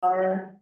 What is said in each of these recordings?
Our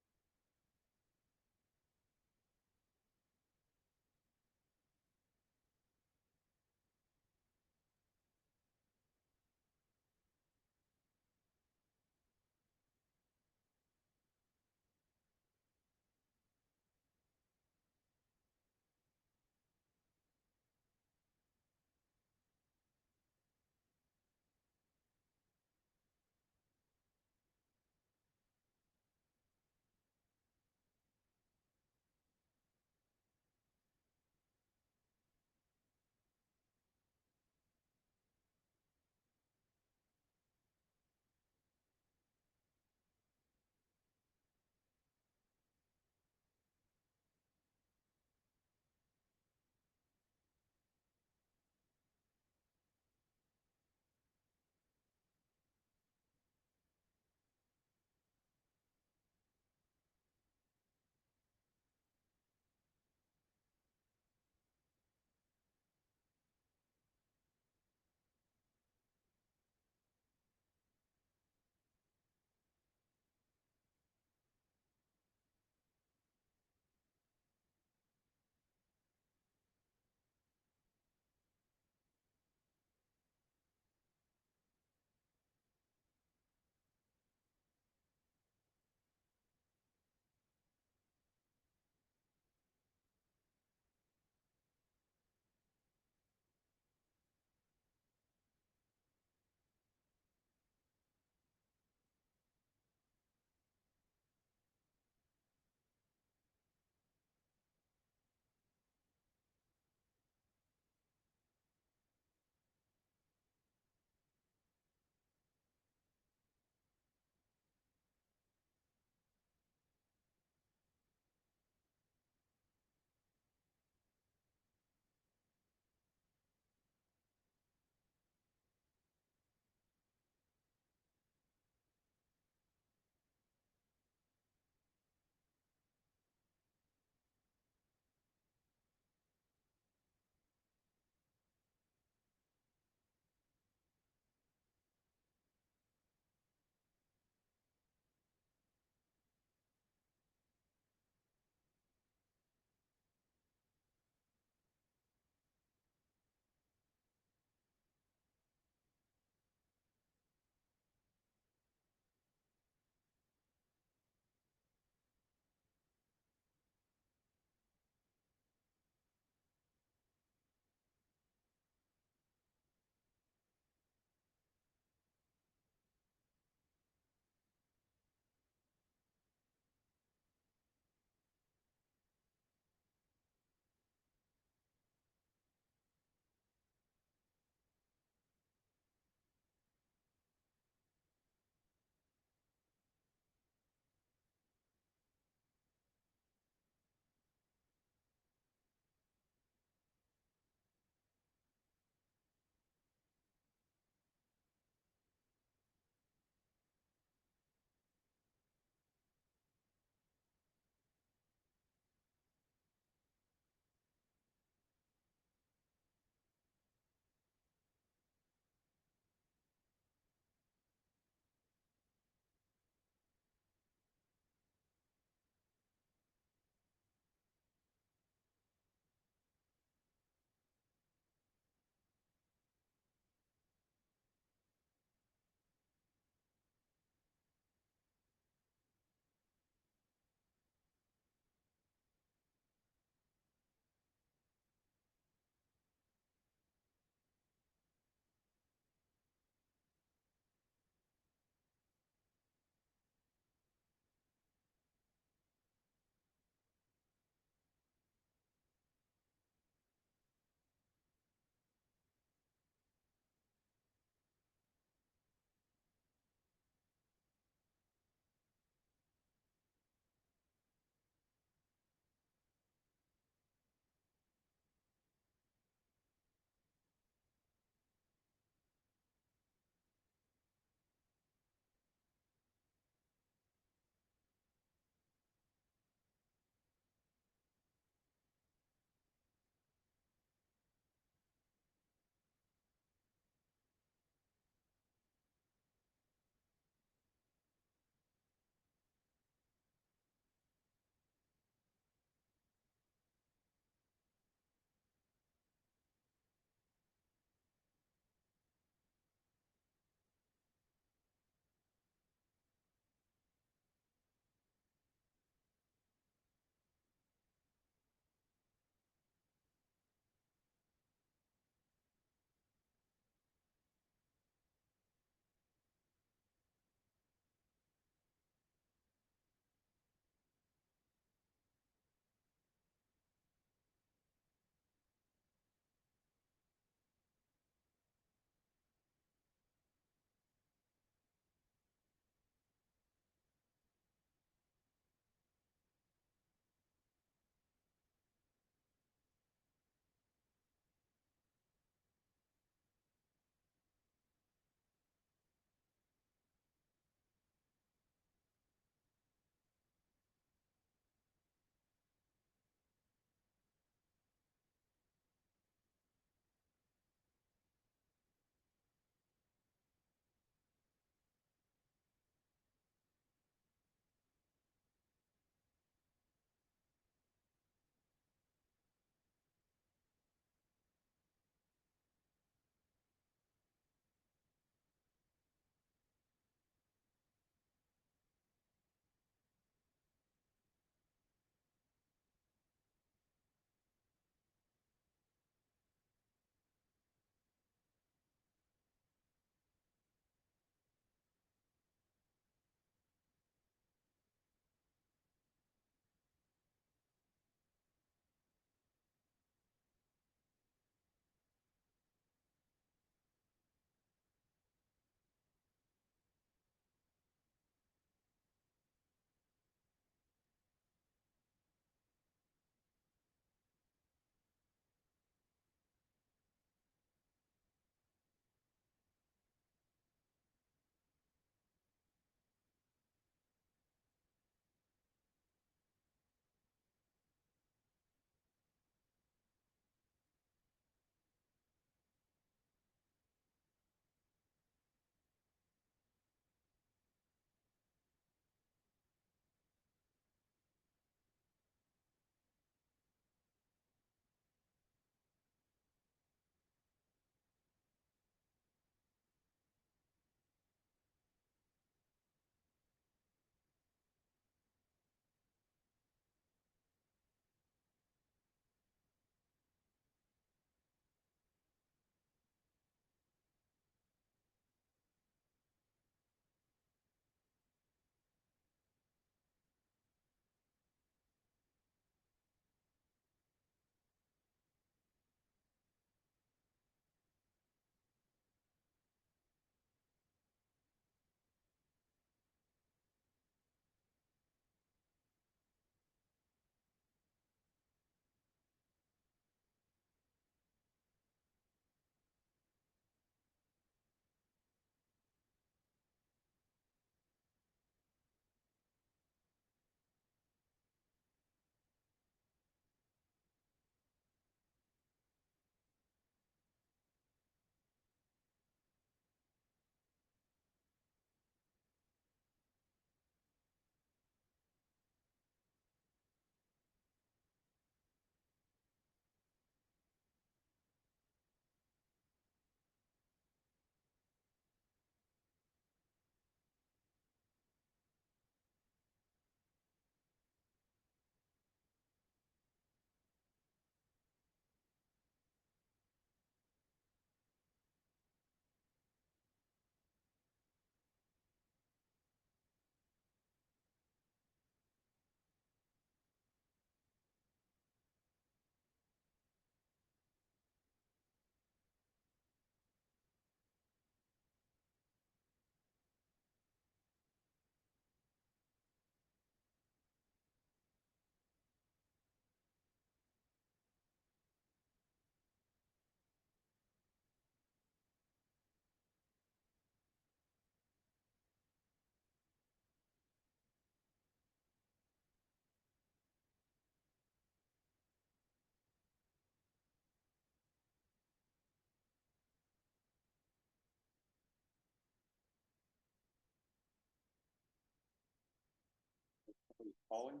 Calling.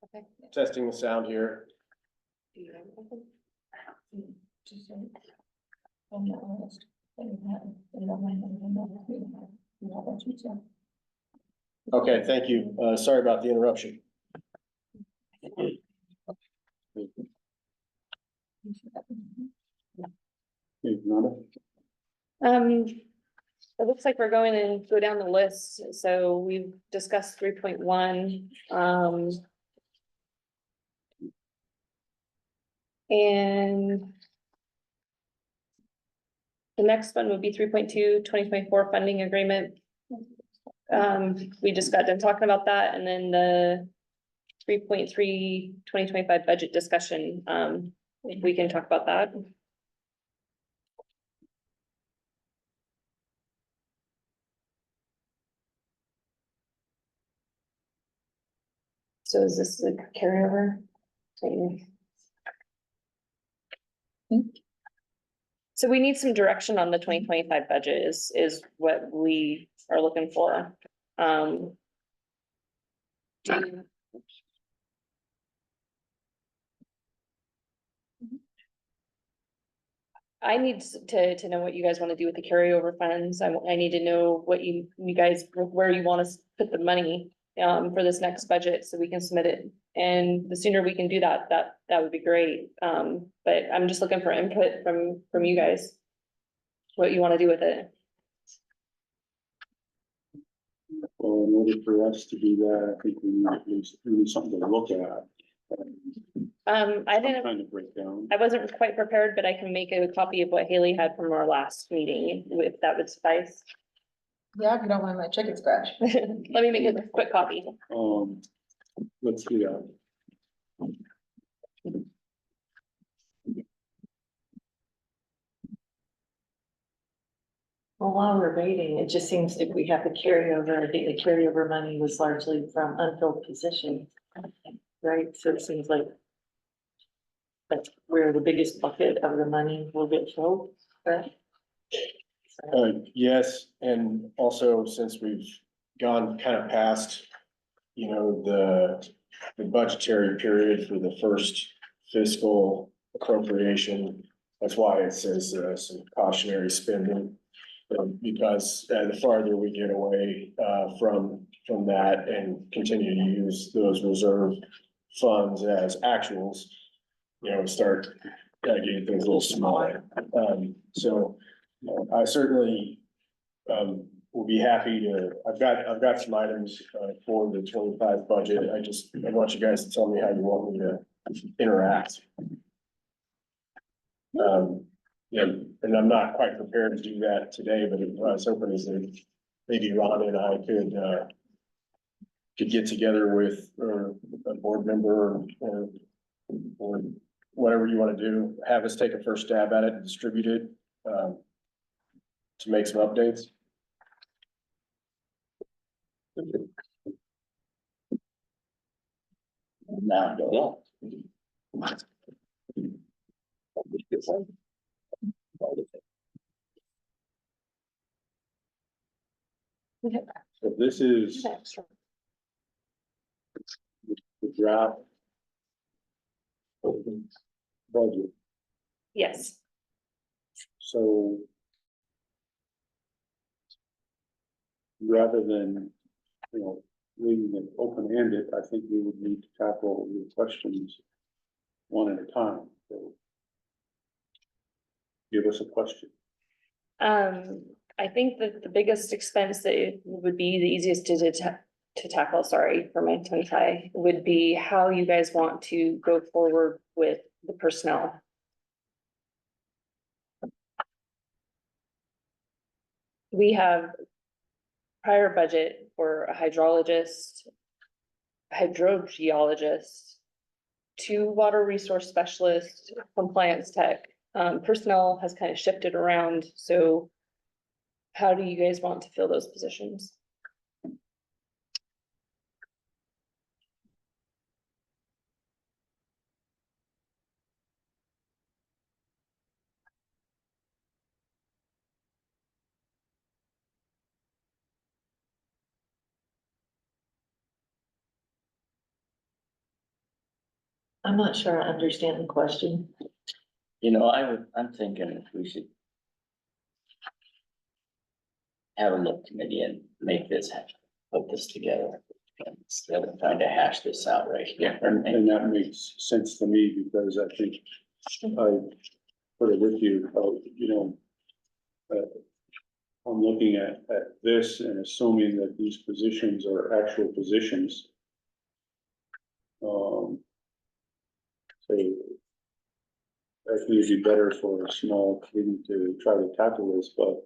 Okay. Testing the sound here. Okay, thank you. Sorry about the interruption. It looks like we're going to go down the list. So we've discussed 3.1. And the next one would be 3.2, 2024 funding agreement. We just got done talking about that, and then the 3.3, 2025 budget discussion. We can talk about that. So is this a carryover? So we need some direction on the 2025 budget is what we are looking for. I need to know what you guys want to do with the carryover funds. I need to know what you guys, where you want us to put the money for this next budget so we can submit it. And the sooner we can do that, that would be great. But I'm just looking for input from you guys, what you want to do with it. Well, in order for us to do that, I think we need something to look at. I didn't. Kind of breakdown. I wasn't quite prepared, but I can make a copy of what Haley had from our last meeting, if that would suffice. Yeah, if you don't mind my chicken scratch. Let me make a quick copy. Let's do that. Well, while we're waiting, it just seems if we have the carryover, I think the carryover money was largely from unfilled positions. Right, so it seems like that's where the biggest bucket of the money will get filled, right? Yes, and also since we've gone kind of past, the budgetary period for the first fiscal appropriation, that's why it says some cautionary spending. Because the farther we get away from that and continue to use those reserve funds as actuals, start getting things a little smaller. So I certainly will be happy to. I've got some items for the 25 budget. I want you guys to tell me how you want me to interact. And I'm not quite prepared to do that today, but what I was hoping is that maybe Ron and I could get together with a board member or whatever you want to do, have us take a first stab at it and distribute it to make some updates. Now, so this is the draft budget. Yes. So rather than, leaving it open-ended, I think we would need to tackle your questions one at a time. So give us a question. I think that the biggest expense that it would be the easiest to tackle, sorry for my tongue tie, would be how you guys want to go forward with the personnel. We have prior budget for a hydrologist, hydrogeologist, 2 water resource specialists, compliance tech. Personnel has kind of shifted around, so how do you guys want to fill those positions? I'm not sure I understand the question. You know, I'm thinking if we should have a look committee and make this, put this together. Instead of trying to hash this out right here. And that makes sense to me because I think I put it with you, I'm looking at this and assuming that these positions are actual positions. So I think it'd be better for a small committee to try to tackle this, but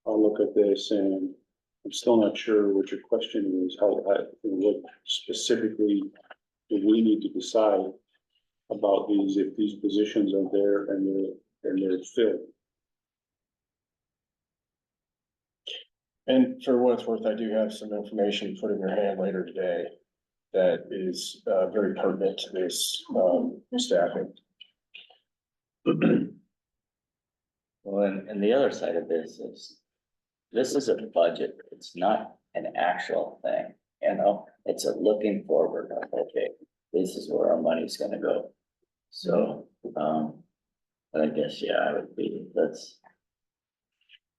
I'll look at this and I'm still not sure what your question is, what specifically do we need to decide about these, if these positions are there and they're filled. And for what it's worth, I do have some information put in your hand later today that is very pertinent to this staffing. Well, and the other side of this is a budget, it's not an actual thing, you know, it's a looking forward, of, okay, this is where our money's gonna go. So, but I guess, yeah, I would be,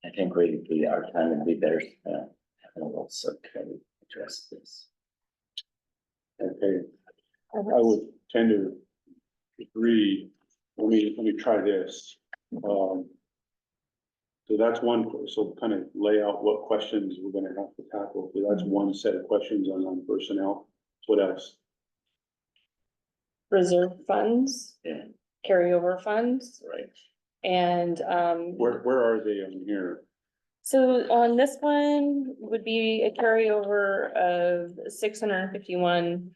I think our time would be better spent having a little subcommittee address this. Okay, I would tend to agree, let me try this. So that's one, so kind of lay out what questions we're gonna have to tackle, so that's one set of questions on personnel. What else? Reserve funds, Yeah. carryover funds, Right. and, Where are they on here? so on this one would be a carryover of 651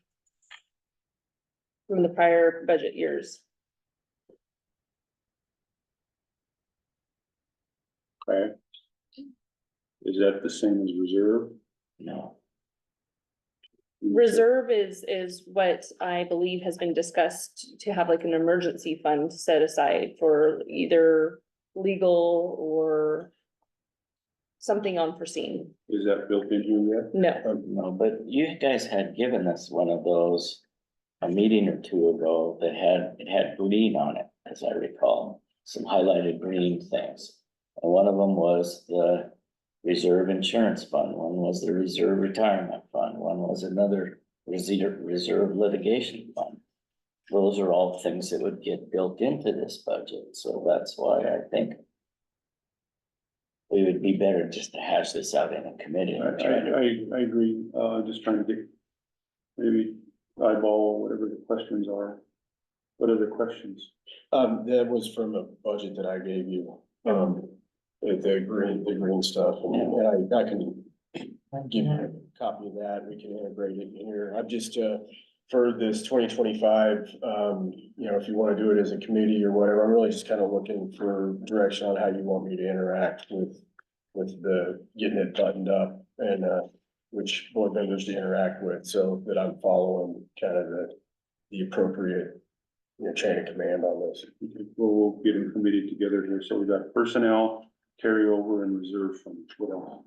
from the prior budget years. Okay. Is that the same as reserve? No, Reserve is what I believe has been discussed to have like an emergency fund set aside for either legal or something unforeseen. Is that built in here yet? No, no, but you guys had given us one of those a meeting or two ago that it had green on it, as I recall, some highlighted green things. And one of them was the reserve insurance fund, one was the reserve retirement fund, one was another reserve litigation fund. Those are all things that would get built into this budget, so that's why I think we would be better just to hash this out in a committee. and try to- I agree, just trying to get maybe eyeball whatever the questions are. What other questions? That was from a budget that I gave you, the green stuff, and I can give you a copy of that, we can integrate it in here. I'm just, for this 2025, if you wanna do it as a committee or whatever, I'm really just kind of looking for direction on how you want me to interact with the, getting it buttoned up and, which board members to interact with, so that I'm following kind of the appropriate, chain of command on this. Okay, we'll get a committee together here, so we got personnel, carryover and reserve funds, what else?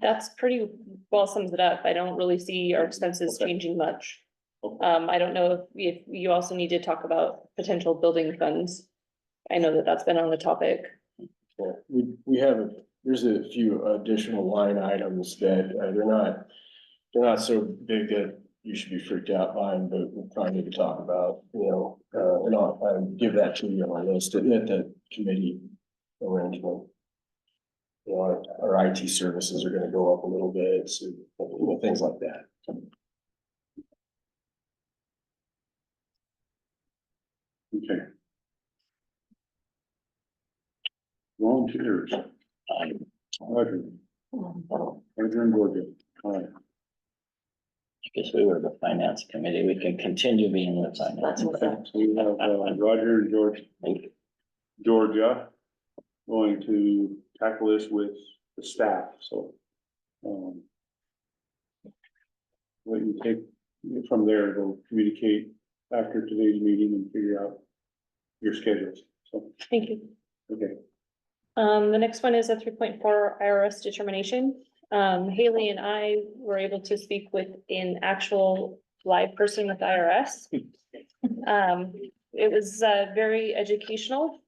that's pretty well sums it up. I don't really see our expenses Okay. changing much. Okay. I don't know if you also need to talk about potential building funds. I know that that's been on the topic. Yeah, we have, there's a few additional line items that, they're not so big that you should be freaked out by them, but we probably need to talk about, and I'll give that to you on my list at the committee arrangement. Our IT services are gonna go up a little bit, so, things like that. Okay. Volunteers, Roger and Georgia, all right. I guess we were the finance committee, we can continue being the finance. Okay, so we have Roger and Georgia going to tackle this with the staff, so. What you take from there, they'll communicate after today's meeting and figure out your schedules, so, Thank you. okay. The next one is a 3.4 IRS determination. Haley and I were able to speak with an actual live person with IRS. It was very educational.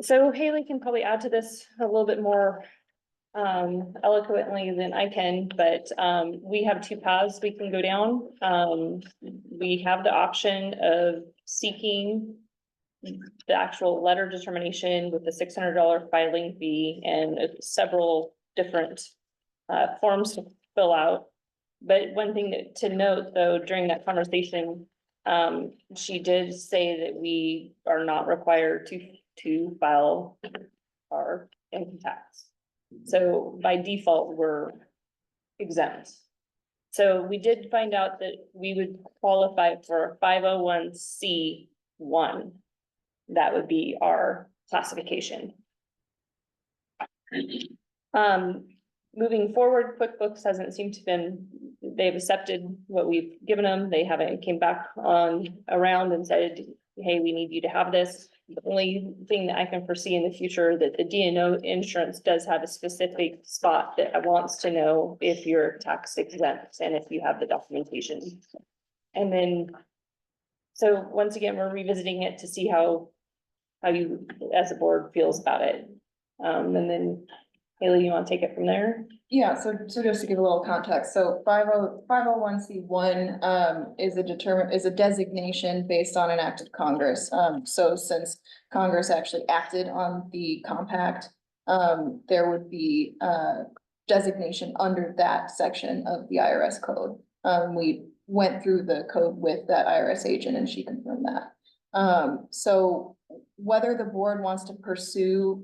So Haley can probably add to this a little bit more eloquently than I can, but we have two paths we can go down. We have the option of seeking the actual letter determination with the $600 filing fee and several different forms to fill out. But one thing to note, though, during that conversation, she did say that we are not required to file our income tax. So by default, we're exempt. So we did find out that we would qualify for a 501c1. That would be our classification. Moving forward, QuickBooks hasn't seemed to been, they've accepted what we've given them. They haven't came back around and said, hey, we need you to have this. The only thing that I can foresee in the future that the D&O insurance does have a specific spot that wants to know if you're tax exempt and if you have the documentation. And then, so once again, we're revisiting it to see how you as a board feels about it. And then Haley, you want to take it from there? Yeah, so just to give a little context, so 501c1 is a designation based on an act of Congress. So since Congress actually acted on the compact, there would be designation under that section of the IRS code. We went through the code with that IRS agent and she confirmed that. So whether the board wants to pursue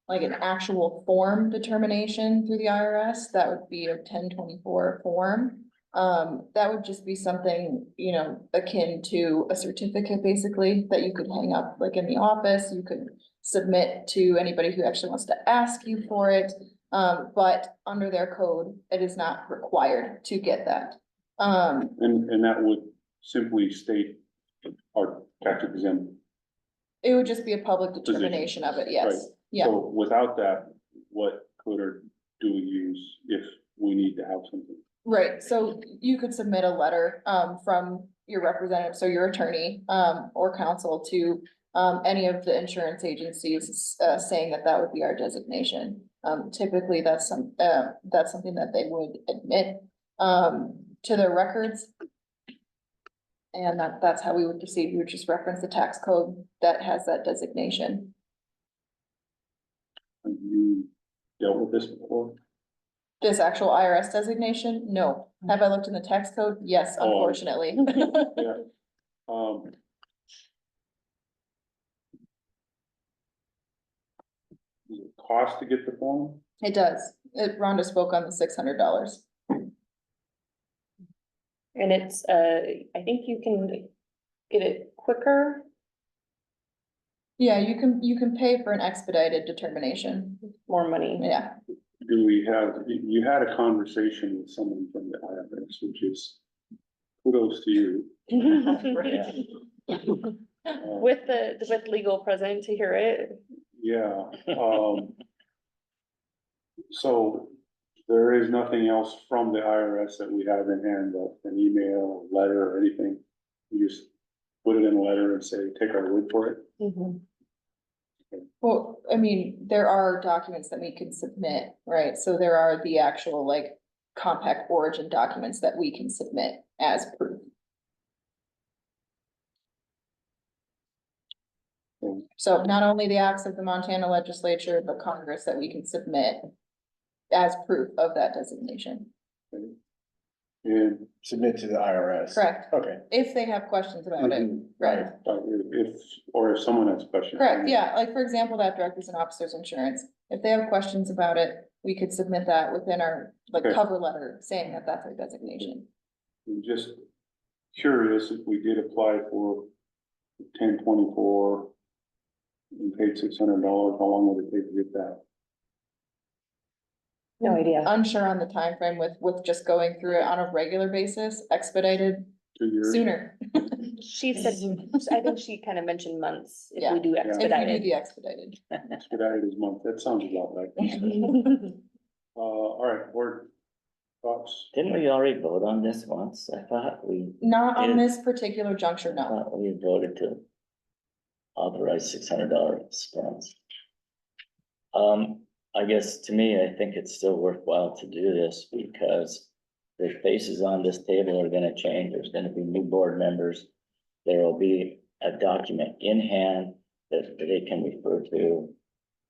like an actual form determination through the IRS, that would be a 1024 form. That would just be something, you know, akin to a certificate basically that you could hang up like in the office. You could submit to anybody who actually wants to ask you for it. But under their code, it is not required to get that. And that would simply state our tax exempt. It would just be a public determination of it, yes. Right. Yeah. So without that, what code or do we use if we need to have something? Right, so you could submit a letter from your representative, so your attorney or counsel to any of the insurance agencies saying that that would be our designation. Typically, that's something that they would admit to their records. And that's how we would proceed. We would just reference the tax code that has that designation. Have you dealt with this before? This actual IRS designation? No. Have I looked in the tax code? Yes, Oh. unfortunately. Yeah. Does it cost to get the form? It does. Rhonda spoke on the $600. And it's, I think you can get it quicker. Yeah, you can pay for an expedited determination. More money. Yeah. Do we have, you had a conversation with someone from the IRS, which is kudos to you. With legal present to hear it. Yeah, so there is nothing else from the IRS that we have in hand, an email, letter, or anything. We just put it in a letter and say, take our word for it. Well, I mean, there are documents that we can submit, right? So there are the actual like compact origin documents that we can submit as proof. So not only the acts of the Montana legislature, but Congress that we can submit as proof of that designation. And Submit to the IRS. Correct. Okay. If they have questions about it, right? if someone has questions. Correct, yeah, like for example, that directors and officers insurance, if they have questions about it, we could submit that within our like Okay. cover letter saying that that's our designation. I'm just curious if we did apply for 1024 and paid $600, how long would it take to get that? No idea. Unsure on the time frame with just going through it on a regular basis, expedited 2 years? sooner. She said, I think she kind of mentioned months if Yeah. we do If we do expedited. the expedited. Expedited is month, that sounds about right. All right, board, thoughts? Didn't we already vote on this once? I thought we, Not on Yeah. this particular juncture, I no. thought we voted to authorize $600 expense. I guess to me, I think it's still worthwhile to do this because the faces on this table are gonna change. There's gonna be new board members. There will be a document in hand that they can refer to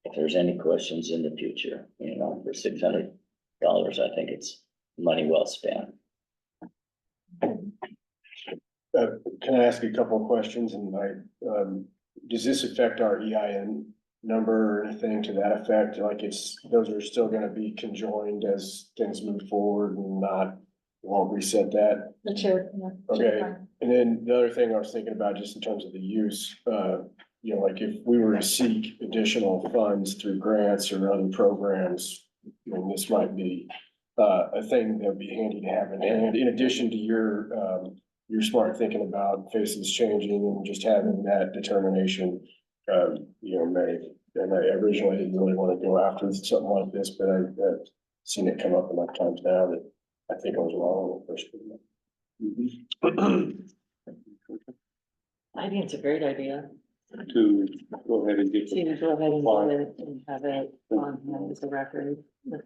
if there's any questions in the future, you know, for $600, I think it's money well spent. Can I ask a couple of questions and does this affect our EIN number or anything to that effect? Like those are still gonna be conjoined as things move forward and won't reset that? The chair. Okay, and then the other thing I was thinking about, just in terms of the use, you know, like if we were to seek additional funds through grants or other programs, I mean, this might be a thing that'd be handy to have in hand, in addition to your smart thinking about faces changing and just having that determination, you know, made. And I originally didn't really want to go after something like this, but I've seen it come up enough times now that I think I was wrong in the first. I think it's a great idea To go ahead and get. to go ahead and do it and have it on hand as a record.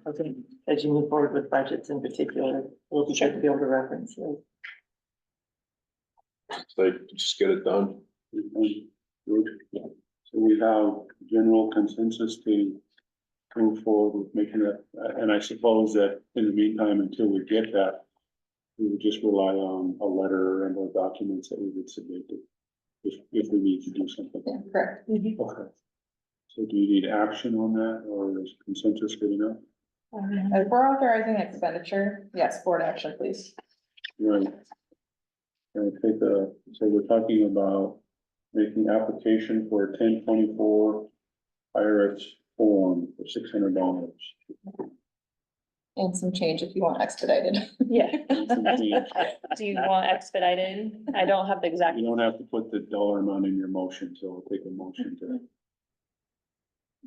I think as you move forward with budgets in particular, it'll be good to be able to reference it. Like, just get it done. Good. So we have general consensus to move forward with making it, and I suppose that in the meantime, until we get that, we would just rely on a letter and or documents that we would submit if we need to do something. Yeah, correct. Okay. So do you need action on that, or is consensus good enough? If we're authorizing expenditure, yes, board action, please. Right. And so we're talking about making application for a 1024 IRS form for $600. And some change if you want expedited. Yeah. And some change. Do you want expedited? I don't have the exact. You don't have to put the dollar amount in your motion, so we'll take a motion to.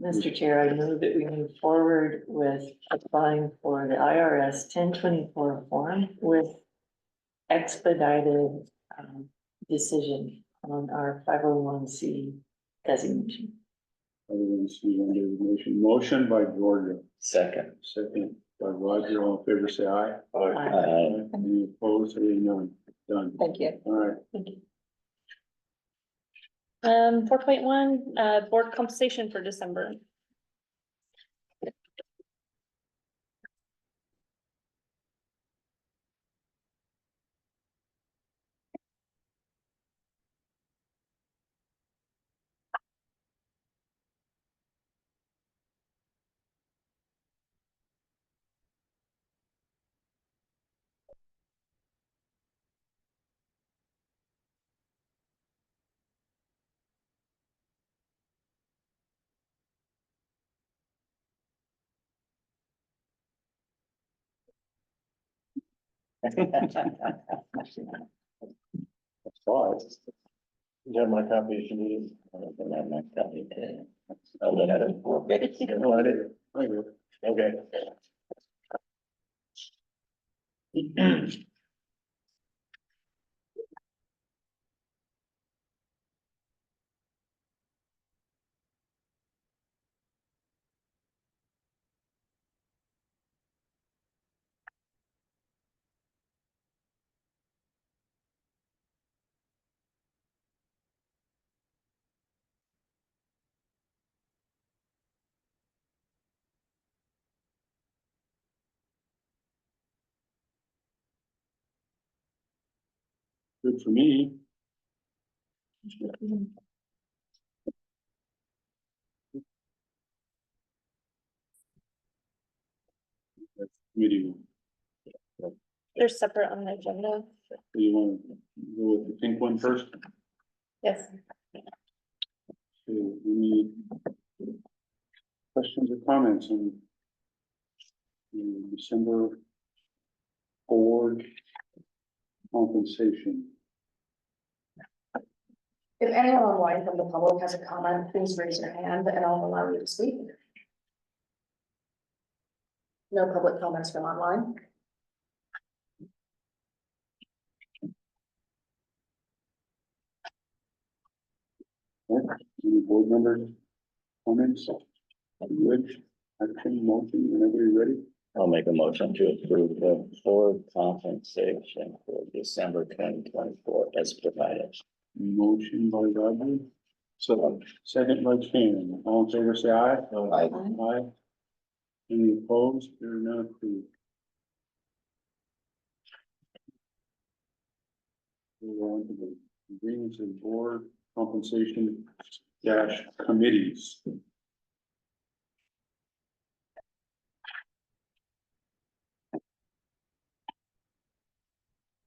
Mr. Chair, I move that we move forward with applying for the IRS 1024 form with expedited decision on our 501c designation. Motion by Georgia, Second. second by Roger, all in favor, say aye. Aye. Any opposed, hearing none, done. Thank you. All right, 4.1, board compensation for December. You have my copy if you need it. I'll look at it. No, I didn't. Okay. good for me. That's committee. They're separate on the agenda. Do you want to go with the pink one first? Yes. So we need questions or comments on the December board compensation? If anyone online from the public has a comment, please raise your hand and I'll allow you to speak. No public comments from online. Any board members, comments? Good, action, motion, whenever you're ready. I'll make a motion to approve the board compensation for December 2024 as provided. Motion by Roger. So, second by Ken, all in favor, say aye. Aye. Aye. Any opposed, they're not approved. Move on to the agreements and board compensation dash committees.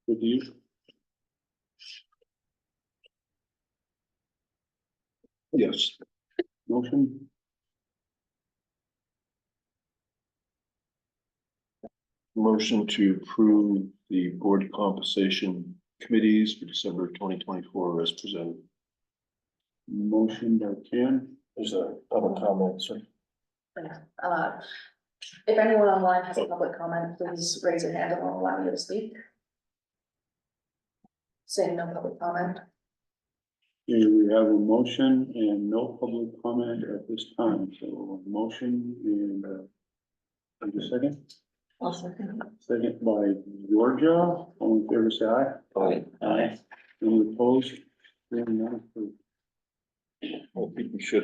With you. Yes. Motion, Motion to approve the board compensation committees for December 2024 as presented. motion by Ken, There's a public comment, sir. Uh, if anyone online has a public comment, please raise your hand and I'll allow you to speak. Saying no public comment. here we have a motion and no public comment at this time, so motion and, wait a second. I'll second. Second by Georgia, all in favor, say aye. Aye. Aye. Any opposed? They're not approved. I think we should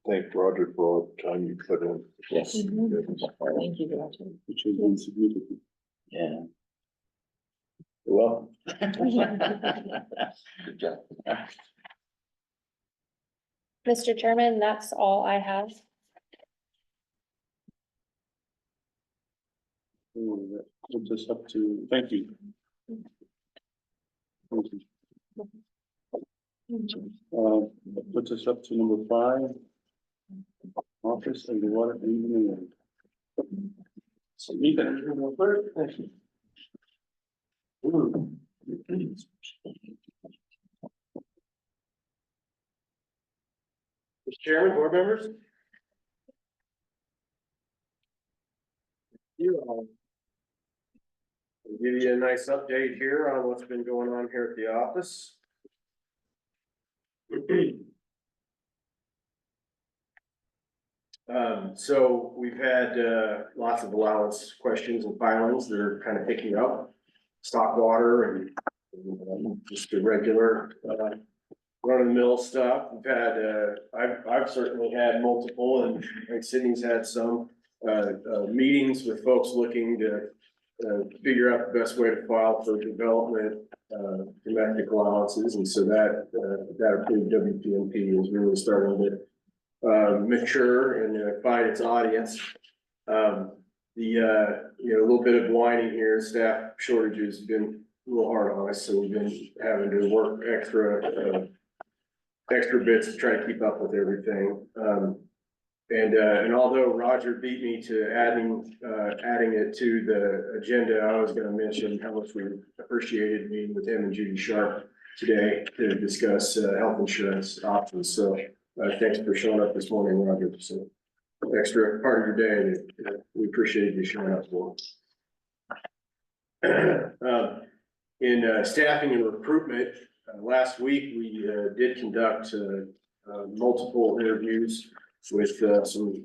thank Roger for all the time you put in. Yes, Thank you, Roger. Which has been significant. yeah. You're welcome. Good job. Mr. Chairman, that's all I have. So that puts us up to, thank you. Thank you. That puts us up to number 5. Office of the Water Engineer. So Ethan, you go first. Thank you. Mr. Chairman, board members. I'll give you a nice update here on what's been going on here at the office. So we've had lots of allowance questions and filings that are kind of picking up. Stock water and just the regular run of the mill stuff. We've had I've certainly had multiple, and Sydney's had some meetings with folks looking to figure out the best way to file for development domestic allowances, and so that approved WPMP is really starting to mature and find its audience. A little bit of whining here, staff shortage has been a little hard on us, so we've been having to work extra bits to try to keep up with everything. And although Roger beat me to adding it to the agenda, I was gonna mention how much we appreciated meeting with him and Judy Sharp today to discuss health insurance options. So thanks for showing up this morning, Roger. So extra part of your day that we appreciate you showing up for. In staffing and recruitment, last week we did conduct multiple interviews with some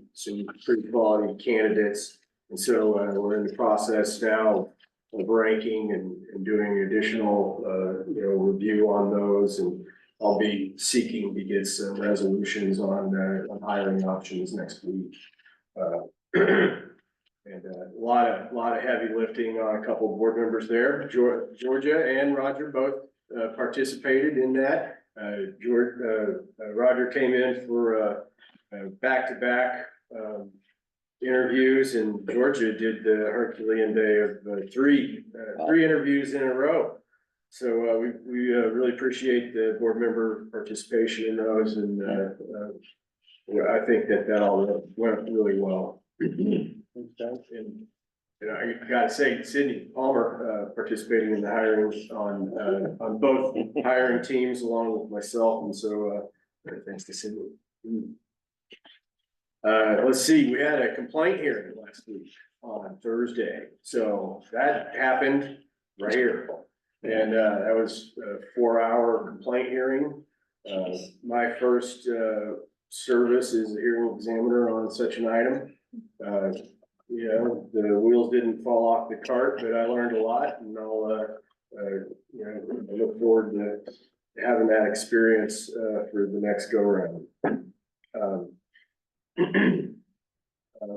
pretty quality candidates. And so we're in the process now of ranking and doing additional review on those, and I'll be seeking to get some resolutions on hiring options next week. And a lot of heavy lifting on a couple of board members there. Georgia and Roger both participated in that. Roger came in for back-to-back interviews, and Georgia did the Herculean day of three interviews in a row. So we really appreciate the board member participation in those, and I think that all went really well. And I gotta say, Sydney Palmer participating in the hiring on both hiring teams along with myself, and so thanks to Sydney. Let's see, we had a complaint hearing last week on Thursday, so that happened right here. And that was a 4-hour complaint hearing. My first, service as a hearing examiner on such an item. You know, the wheels didn't fall off the cart, but I learned a lot and I'll, you know, I look forward to having that experience, for the next go around.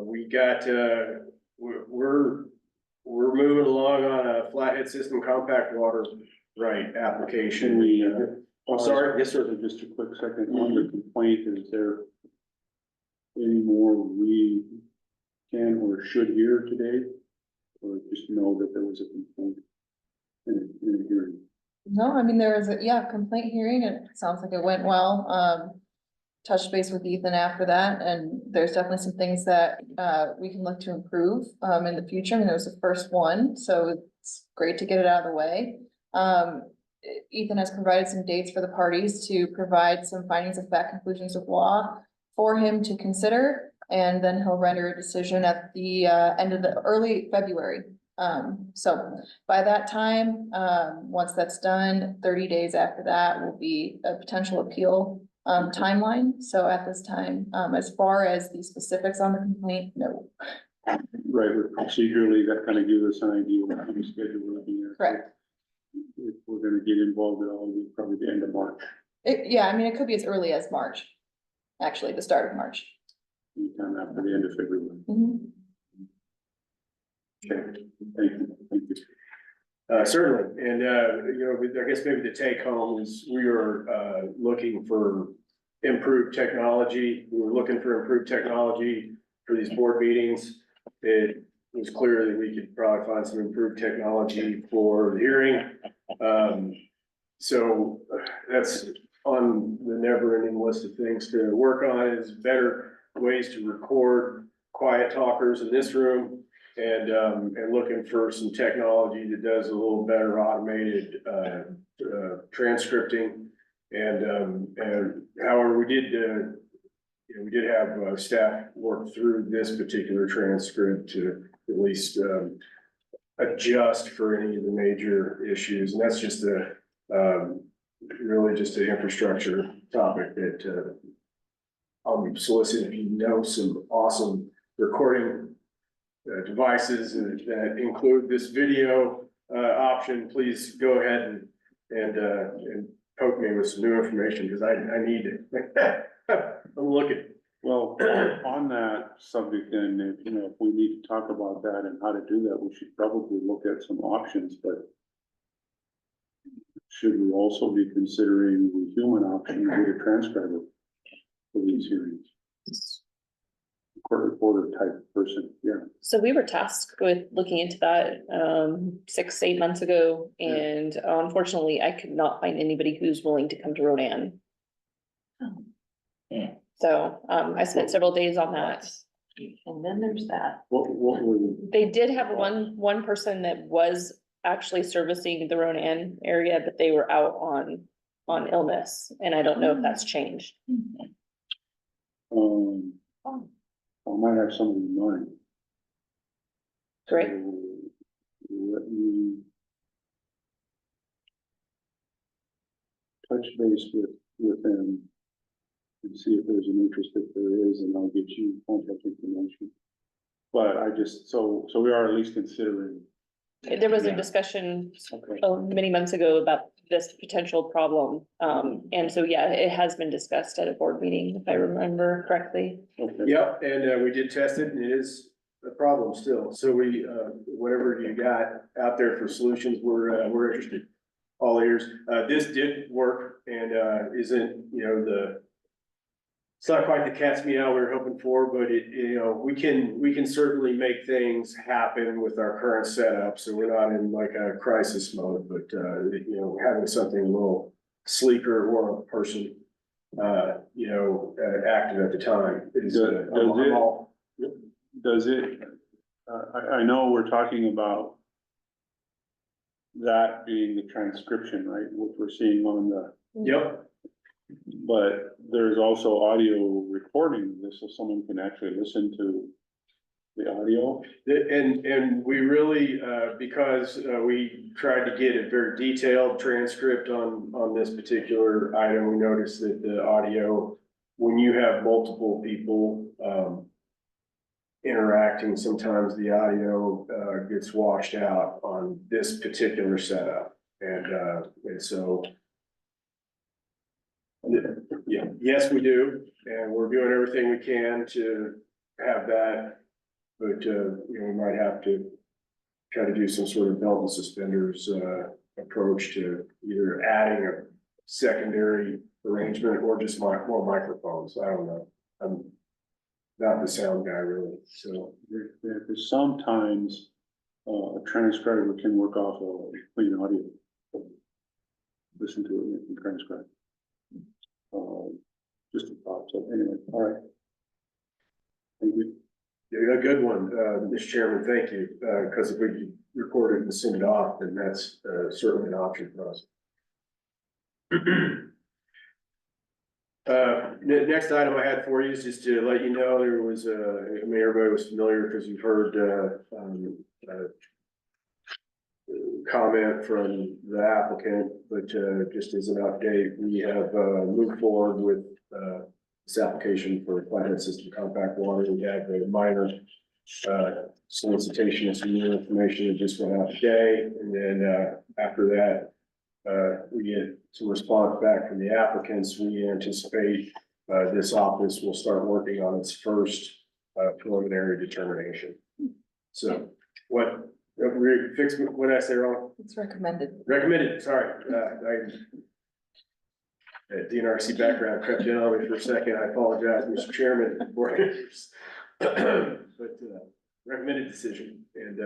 We got, we're moving along on a flathead system compact water right application. Can we, I'm sorry, yes, sir. Just a quick second on the complaint, is there any more we can or should hear today? Or just know that there was a complaint in a hearing? No, I mean, there was a, yeah, complaint hearing. It sounds like it went well. Touched base with Ethan after that, and there's definitely some things that, we can look to improve, in the future. I mean, it was the first one, so it's great to get it out of the way. Ethan has provided some dates for the parties to provide some findings of fact, conclusions of law for him to consider, and then he'll render a decision at the, end of the early February. So by that time, once that's done, 30 days after that will be a potential appeal timeline. So at this time, as far as the specifics on the complaint, no. Right, but procedurally, that kind of gives us an idea of what kind of schedule we're looking at. Correct. If we're gonna get involved at all, it'll be probably the end of March, Yeah, I mean, it could be as early as March, actually, the start of March. anytime after the end of February. Mhm. Okay, thank you. Certainly, and, you know, I guess maybe the take home is we are, looking for improved technology. We were looking for improved technology for these board meetings. It was clear that we could probably find some improved technology for the hearing. So that's on the never-ending list of things to work on, is better ways to record quiet talkers in this room. And looking for some technology that does a little better automated, transcripting. And however, we did, you know, we did have, staff work through this particular transcript to at least, adjust for any of the major issues. And that's just really just an infrastructure topic that, I'll be soliciting if you know some awesome recording devices that include this video option. Please go ahead and poke me with some new information, because I need it. I'm looking. Well, on that subject, then, if, you know, if we need to talk about that and how to do that, we should probably look at some options, but should we also be considering the human option with a transcriber for these hearings? Court reporter type person, yeah. So we were tasked with looking into that 6-8 months ago, and unfortunately, I could not find anybody who's willing to come to Rodan. Yeah. So I spent several days on that. And then there's that. What would, They did have one person that was actually servicing the Ronan area, but they were out on illness, and I don't know if that's changed. I might have something in mind. Great. So, let me touch base with them and see if there's an interest. If there is, and I'll get you contact information. But I just, so we are at least considering. There was a discussion Okay. many months ago about this potential problem. And so, yeah, it has been discussed at a board meeting, if I remember correctly. Okay. Yep, and we did test it, and it is a problem still. So we, whatever you got out there for solutions, we're interested. All ears. This did work, and isn't, you know, it's not quite the cat's meow we were hoping for, but it, you know, we can certainly make things happen with our current setup. So we're not in like a crisis mode, but you know, having something a little sleeker or a person, you know, active at the time is. Does it, I know we're talking about that being the transcription, right, what we're seeing on the, Yep, but there's also audio recording of this, so someone can actually listen to the audio? And we really, because we tried to get a very detailed transcript on this particular item, we noticed that the audio, when you have multiple people, interacting, sometimes the audio, gets washed out on this particular setup. And so, yeah, yes, we do, and we're doing everything we can to have that. But, you know, we might have to try to do some sort of belt and suspenders, approach to either adding a secondary arrangement or just more microphones. I don't know. I'm not the sound guy really, so. There's sometimes, a transcriber can work off a clean audio. Listen to it and transcribe. Just a thought, so anyway, all right. Thank you. Yeah, a good one, Mr. Chairman, thank you, because if we record it and send it off, then that's certainly an option for us. Next item I had for you is just to let you know, there was I mean, everybody was familiar because you've heard comment from the applicant, but just as an update, we have moved forward with this application for Flathead System Compact Water. We have a minor solicitation of some new information that just went out today, and then after that, we get some response back from the applicants. We anticipate this office will start working on its first preliminary determination. So what did I say wrong? It's recommended. Recommended, sorry. DNRC background crept in on me for a second. I apologize, Mr. Chairman. But recommended decision, and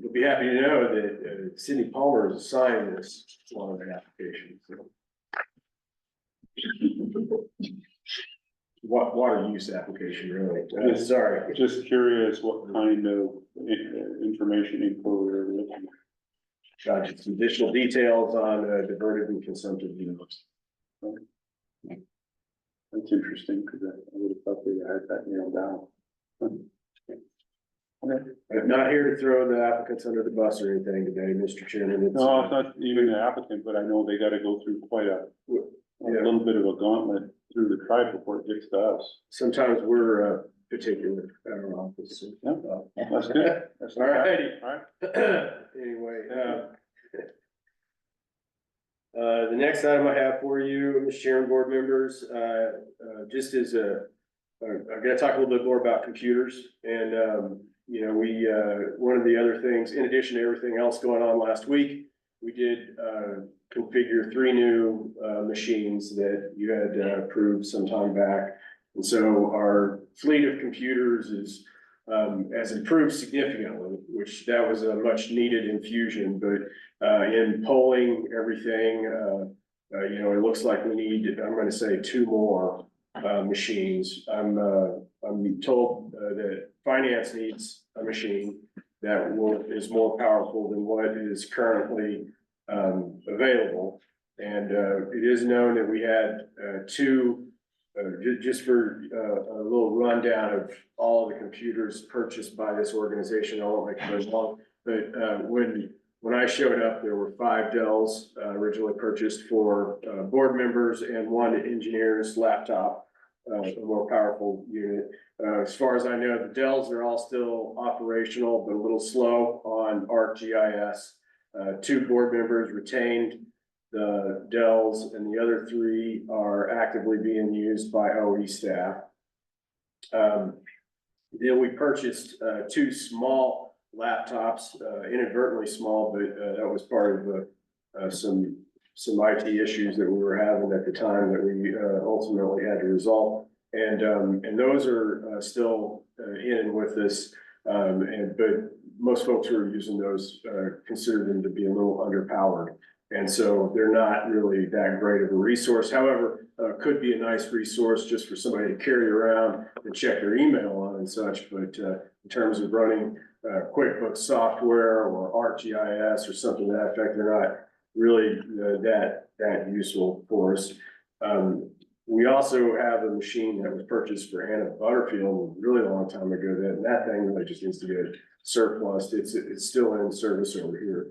you'll be happy to know that Sidney Palmer is signing this on an application. So. Water use application, really. Sorry. Just curious what kind of information info we're looking at. Got some additional details on diverted and consumptive units. That's interesting, because I would have thought they had that nailed down. Okay. I'm not here to throw the applicants under the bus or anything today, Mr. Chairman. It's, No, it's not even the applicant, but I know they gotta go through quite a little bit of a gauntlet through the tribe before it gets to us. sometimes we're particular at our office. So. Yeah, that's good. That's All righty. All right. Anyway, the next item I have for you, Mr. Chairman, board members, just as I'm gonna talk a little bit more about computers. And, you know, we, one of the other things, in addition to everything else going on last week, we did configure 3 new machines that you had approved some time back. And so our fleet of computers is has improved significantly, which that was a much needed infusion, but in polling everything, you know, it looks like we need, I'm gonna say 2 more machines. I'm told that finance needs a machine that is more powerful than what is currently available. And it is known that we had 2, just for a little rundown of all of the computers purchased by this organization. I won't make it very long, but when I showed up, there were 5 Dells originally purchased for board members and 1 engineer's laptop, a more powerful unit. As far as I know, the Dells are all still operational, but a little slow on ArcGIS. 2 board members retained the Dells, and the other 3 are actively being used by OE staff. Then we purchased 2 small laptops, inadvertently small, but that was part of some IT issues that we were having at the time that we ultimately had to resolve. And those are still in and with us, but most folks who are using those consider them to be a little underpowered. And so they're not really that great of a resource. However, could be a nice resource just for somebody to carry around and check their email on and such. But in terms of running QuickBooks software or ArcGIS or something to that effect, they're not really that useful for us. we also have a machine that was purchased for Hannah Butterfield a really long time ago, that thing really just needs to get surplus. It's still in service over here.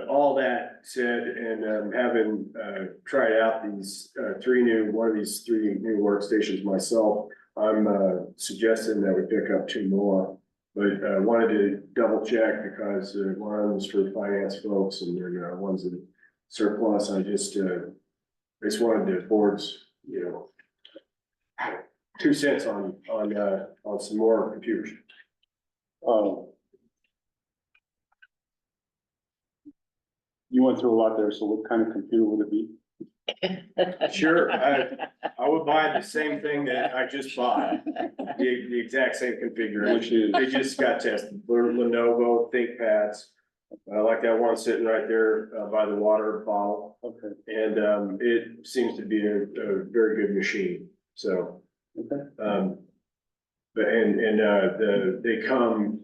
All that said, and having tried out these one of these three new workstations myself, I'm suggesting that we pick up two more. But I wanted to double check because one was for finance folks and then one's a surplus. I just wanted the board's, 2 cents on some more computers. You went through a lot there, so what kind of computer would it be? Sure, I would buy the same thing that I just bought, the exact same configuration. Which is, They just got tested, they're Lenovo ThinkPads. I like that one sitting right there by the water bottle, okay, and it seems to be a very good machine, so. okay. They come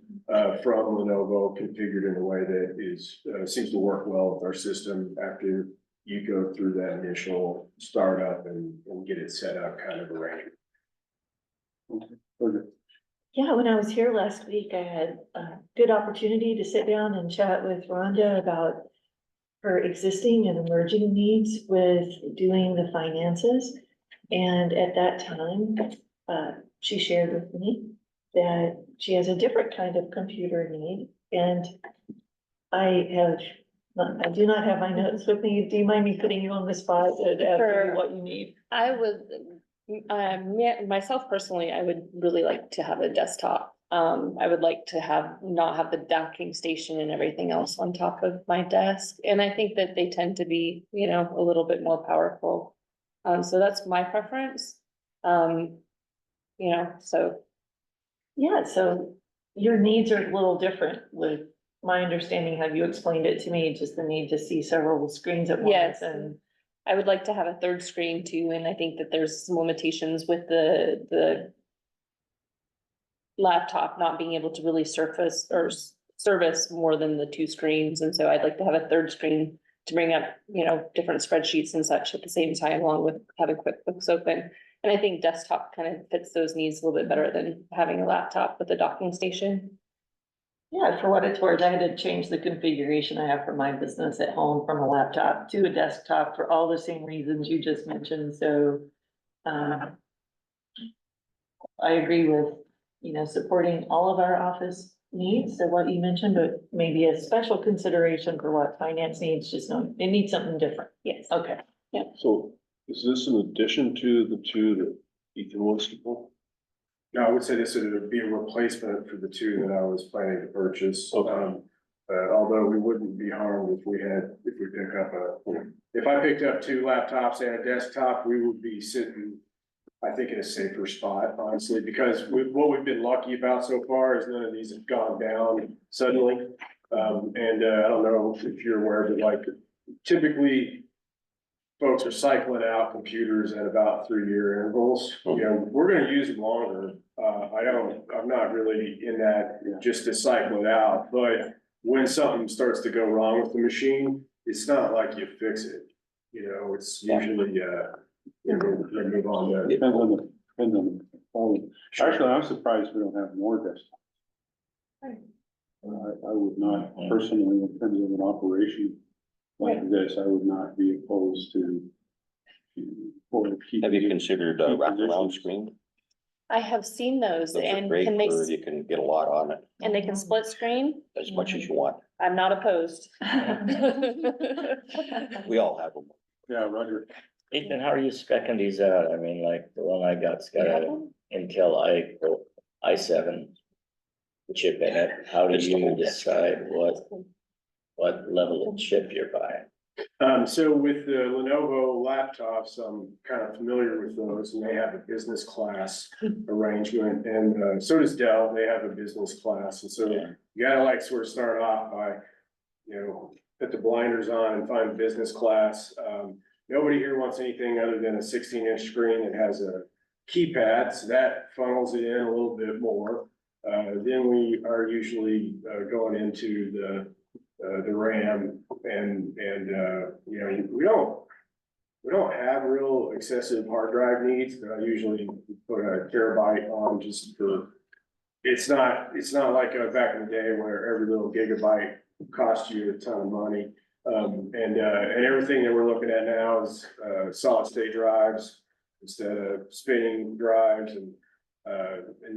from Lenovo configured in a way that is, seems to work well with our system after you go through that initial startup and get it set up kind of arrangement. Okay. Yeah, when I was here last week, I had a good opportunity to sit down and chat with Rhonda about her existing and emerging needs with doing the finances. And at that time, she shared with me that she has a different kind of computer need. And I do not have my notes with me. Do you mind me putting you on the spot and asking Sure. you what you need? I would, myself personally, I would really like to have a desktop. I would like to not have the docking station and everything else on top of my desk. And I think that they tend to be, a little bit more powerful. So that's my preference. So. Yeah, so your needs are a little different with my understanding, how you explained it to me, just the need to see several screens at once. Yes. And I would like to have a third screen too, and I think that there's some limitations with the laptop not being able to really surface or service more than the two screens, and so I'd like to have a third screen to bring up, different spreadsheets and such at the same time, along with having QuickBooks open. And I think desktop kind of fits those needs a little bit better than having a laptop with a docking station. yeah, for what it's worth, I had to change the configuration I have for my business at home from a laptop to a desktop for all the same reasons you just mentioned, so. I agree with, supporting all of our office needs, so what you mentioned, but maybe a special consideration for what finance needs, it needs something different. Yes. Okay. So is this in addition to the two that Ethan wants to pull? No, I would say this would be a replacement for the two that I was planning to purchase. Okay. Although we wouldn't be harmed if we pick up if I picked up two laptops and a desktop, we would be sitting, I think, in a safer spot, honestly, because what we've been lucky about so far is none of these have gone down suddenly. I don't know if you're aware, but like typically folks are cycling out computers at about 3-year intervals. We're gonna use them longer. I'm not really in that just to cycle it out, but when something starts to go wrong with the machine, it's not like you fix it. It's usually, move on to. Depends on the phone. Actually, I'm surprised we don't have more desktops. I would not personally, in terms of an operation like this, I would not be opposed to. Have you considered a wraparound screen? I have seen those, Those are and great can they, for, you can get a lot on it, and they can split screen? as much as you want. I'm not opposed. We all have them. Yeah, Roger. Ethan, how are you speccing these out? I mean, like, the one I got's got a Intel i7 chip in it. How do It's the you whole decide what level of chip you're buying? So with the Lenovo laptops, I'm kind of familiar with those, and they have a business class arrangement, and so does Dell. They have a business class, and so you gotta sort of start off by, put the blinders on and find business class. Nobody here wants anything other than a 16-inch screen that has a keypad, so that funnels it in a little bit more. Then we are usually going into the RAM and we we don't have real excessive hard drive needs, but I usually put a terabyte on just for. It's not like back in the day where every little gigabyte cost you a ton of money. And everything that we're looking at now is, solid state drives instead of spinning drives and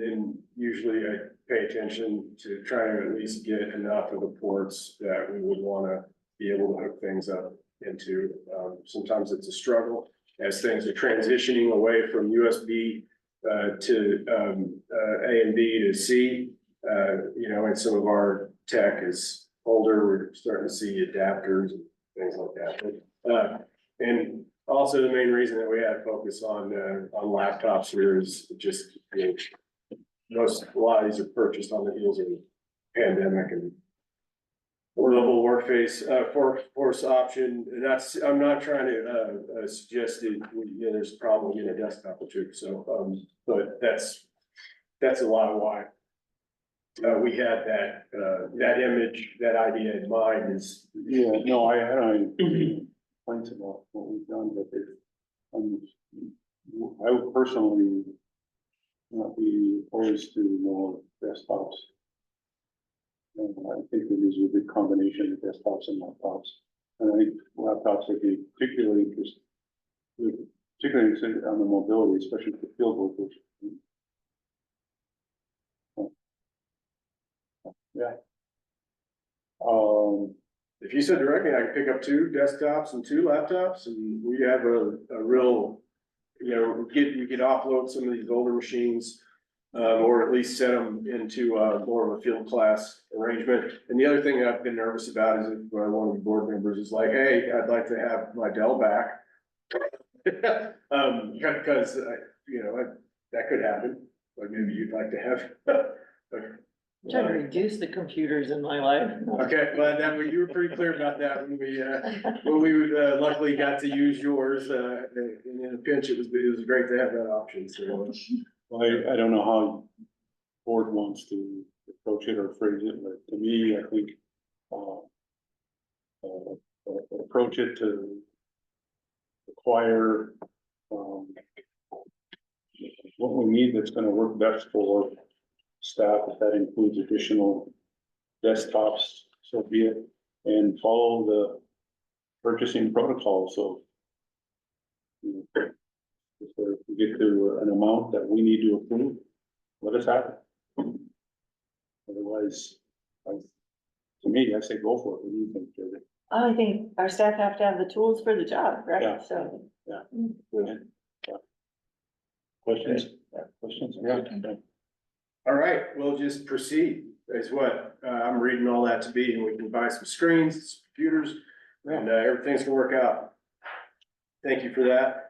then usually I pay attention to trying to at least get enough of the ports that we would wanna be able to hook things up into. Sometimes it's a struggle as things are transitioning away from USB to A and B to C. And some of our tech is older, we're starting to see adapters and things like that. And also the main reason that we have focus on laptops here is just, a lot of these are purchased on the heels of the pandemic and portable workface, force option, and I'm not trying to, suggest that, there's a problem getting a desktop or two, so, but that's a lot of why. We had that image, that idea in mind is. Yeah, no, I had points about what we've done, but I would personally not be opposed to more desktops. And I think that there's a good combination of desktops and laptops. And I think laptops would be particularly interesting on the mobility, especially for field workers. Yeah. If you said directly, I could pick up 2 desktops and 2 laptops, and we have a real, we could offload some of these older machines, or at least set them into more of a field class arrangement. And the other thing that I've been nervous about is if one of the board members is like, hey, I'd like to have my Dell back. Because, that could happen, but maybe you'd like to have. I'm trying to reduce the computers in my life. Okay, well, you were pretty clear about that when we luckily got to use yours, and in a pinch, it was great to have that option, so. I don't know how board wants to approach it or phrase it, but to me, I think, approach it to acquire, what we need that's gonna work best for staff, if that includes additional desktops, so be it, and follow the purchasing protocol, so. If we get to an amount that we need to approve, let us have it. Otherwise, to me, I say go for it. What do you think, Jody? I think our staff have to have the tools for the job, Yeah. right? So. Questions? Questions? Yeah. All right, we'll just proceed, is what, I'm reading all that to be, and we can buy some screens, some computers, and, everything's gonna work out. Thank you for that.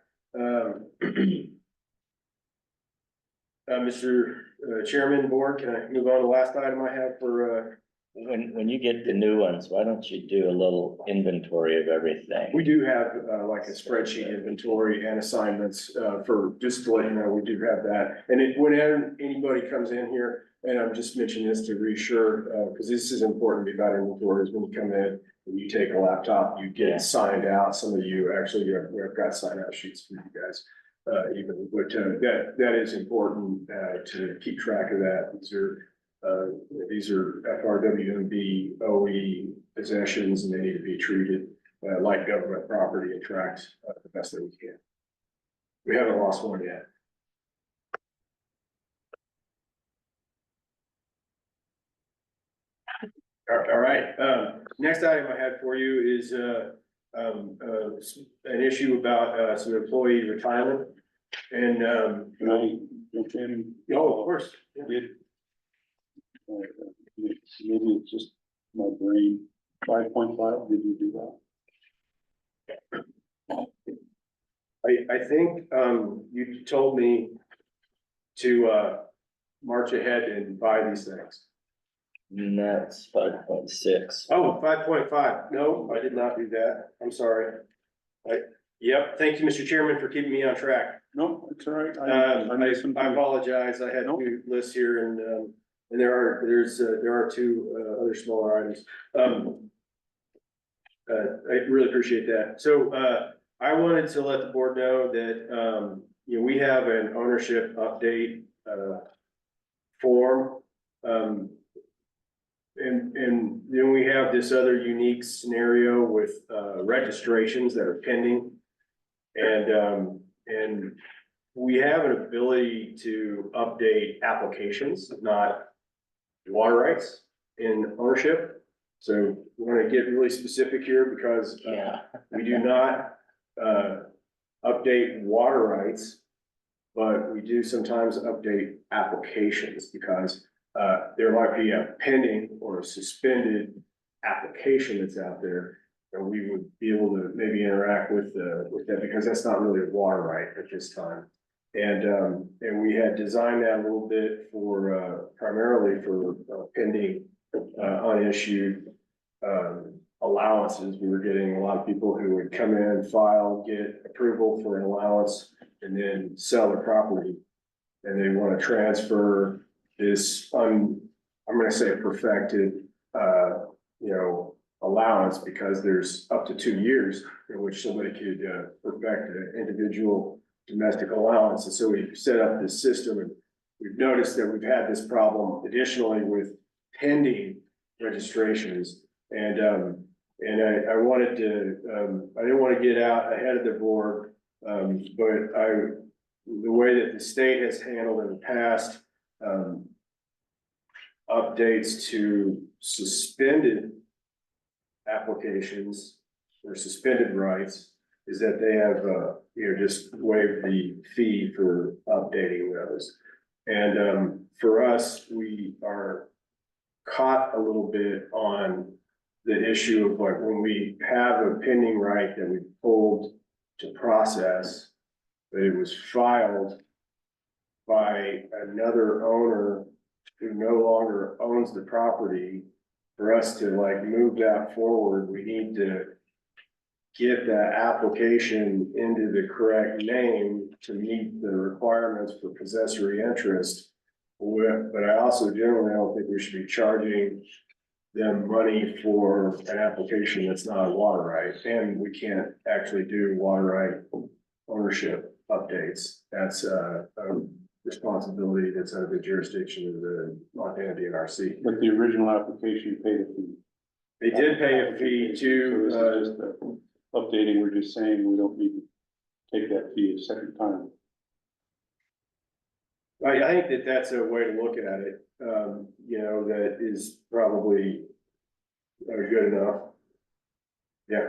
Mr. Chairman, Board, can I move on to the last item I have for, When you get the new ones, why don't you do a little inventory of everything? we do have, like a spreadsheet inventory and assignments, for, just to let you know, we do have that. And whenever anybody comes in here, and I'm just mentioning this to reassure, because this is important about inventories, when you come in and you take a laptop, you get signed out. Some of you actually, we've got sign out sheets for you guys. Even, but that is important, to keep track of that. These are FRWMB OE possessions, and they need to be treated like government property and tracked the best that we can. We haven't lost one yet. All right, next item I had for you is an issue about some employee retirement. And Can I jump in? of course. Maybe it's just my brain. 5.5, did you do that? I think you told me to march ahead and buy these things. And that's 5.6. Oh, 5.5. No, I did not do that. I'm sorry. Yep, thank you, Mr. Chairman, for keeping me on track. No, it's all right. I apologize. I had two lists here and there are two other smaller items. I really appreciate that. So I wanted to let the board know that, we have an ownership update, form. And then we have this other unique scenario with, registrations that are pending. And we have an ability to update applications, not water rights in ownership. So we want to get really specific here because, Yeah. we do not, update water rights, but we do sometimes update applications because there might be a pending or a suspended application that's out there. And we would be able to maybe interact with that because that's not really a water right at this time. And we had designed that a little bit for primarily for pending unissued allowances. We were getting a lot of people who would come in, file, get approval for an allowance, and then sell the property. And they want to transfer this I'm gonna say perfected, allowance because there's up to 2 years in which somebody could perfect an individual domestic allowance. And so we set up this system, and we've noticed that we've had this problem additionally with pending registrations. And I wanted to, I didn't want to get out ahead of the board, but the way that the state has handled in the past, updates to suspended applications or suspended rights is that they have, just waived the fee for updating those. And for us, we are caught a little bit on the issue of like when we have a pending right that we pulled to process, but it was filed by another owner who no longer owns the property. For us to like move that forward, we need to get that application into the correct name to meet the requirements for possessory interest. But I also generally don't think we should be charging them money for an application that's not a water right. And we can't actually do water right ownership updates. That's a responsibility that's under the jurisdiction of the Montana DNRC. But the original application paid a fee. They did pay a fee So to, this is just updating, we're just saying we don't need to take that fee a second time. I think that that's a way to look at it, that is probably good enough. Yeah,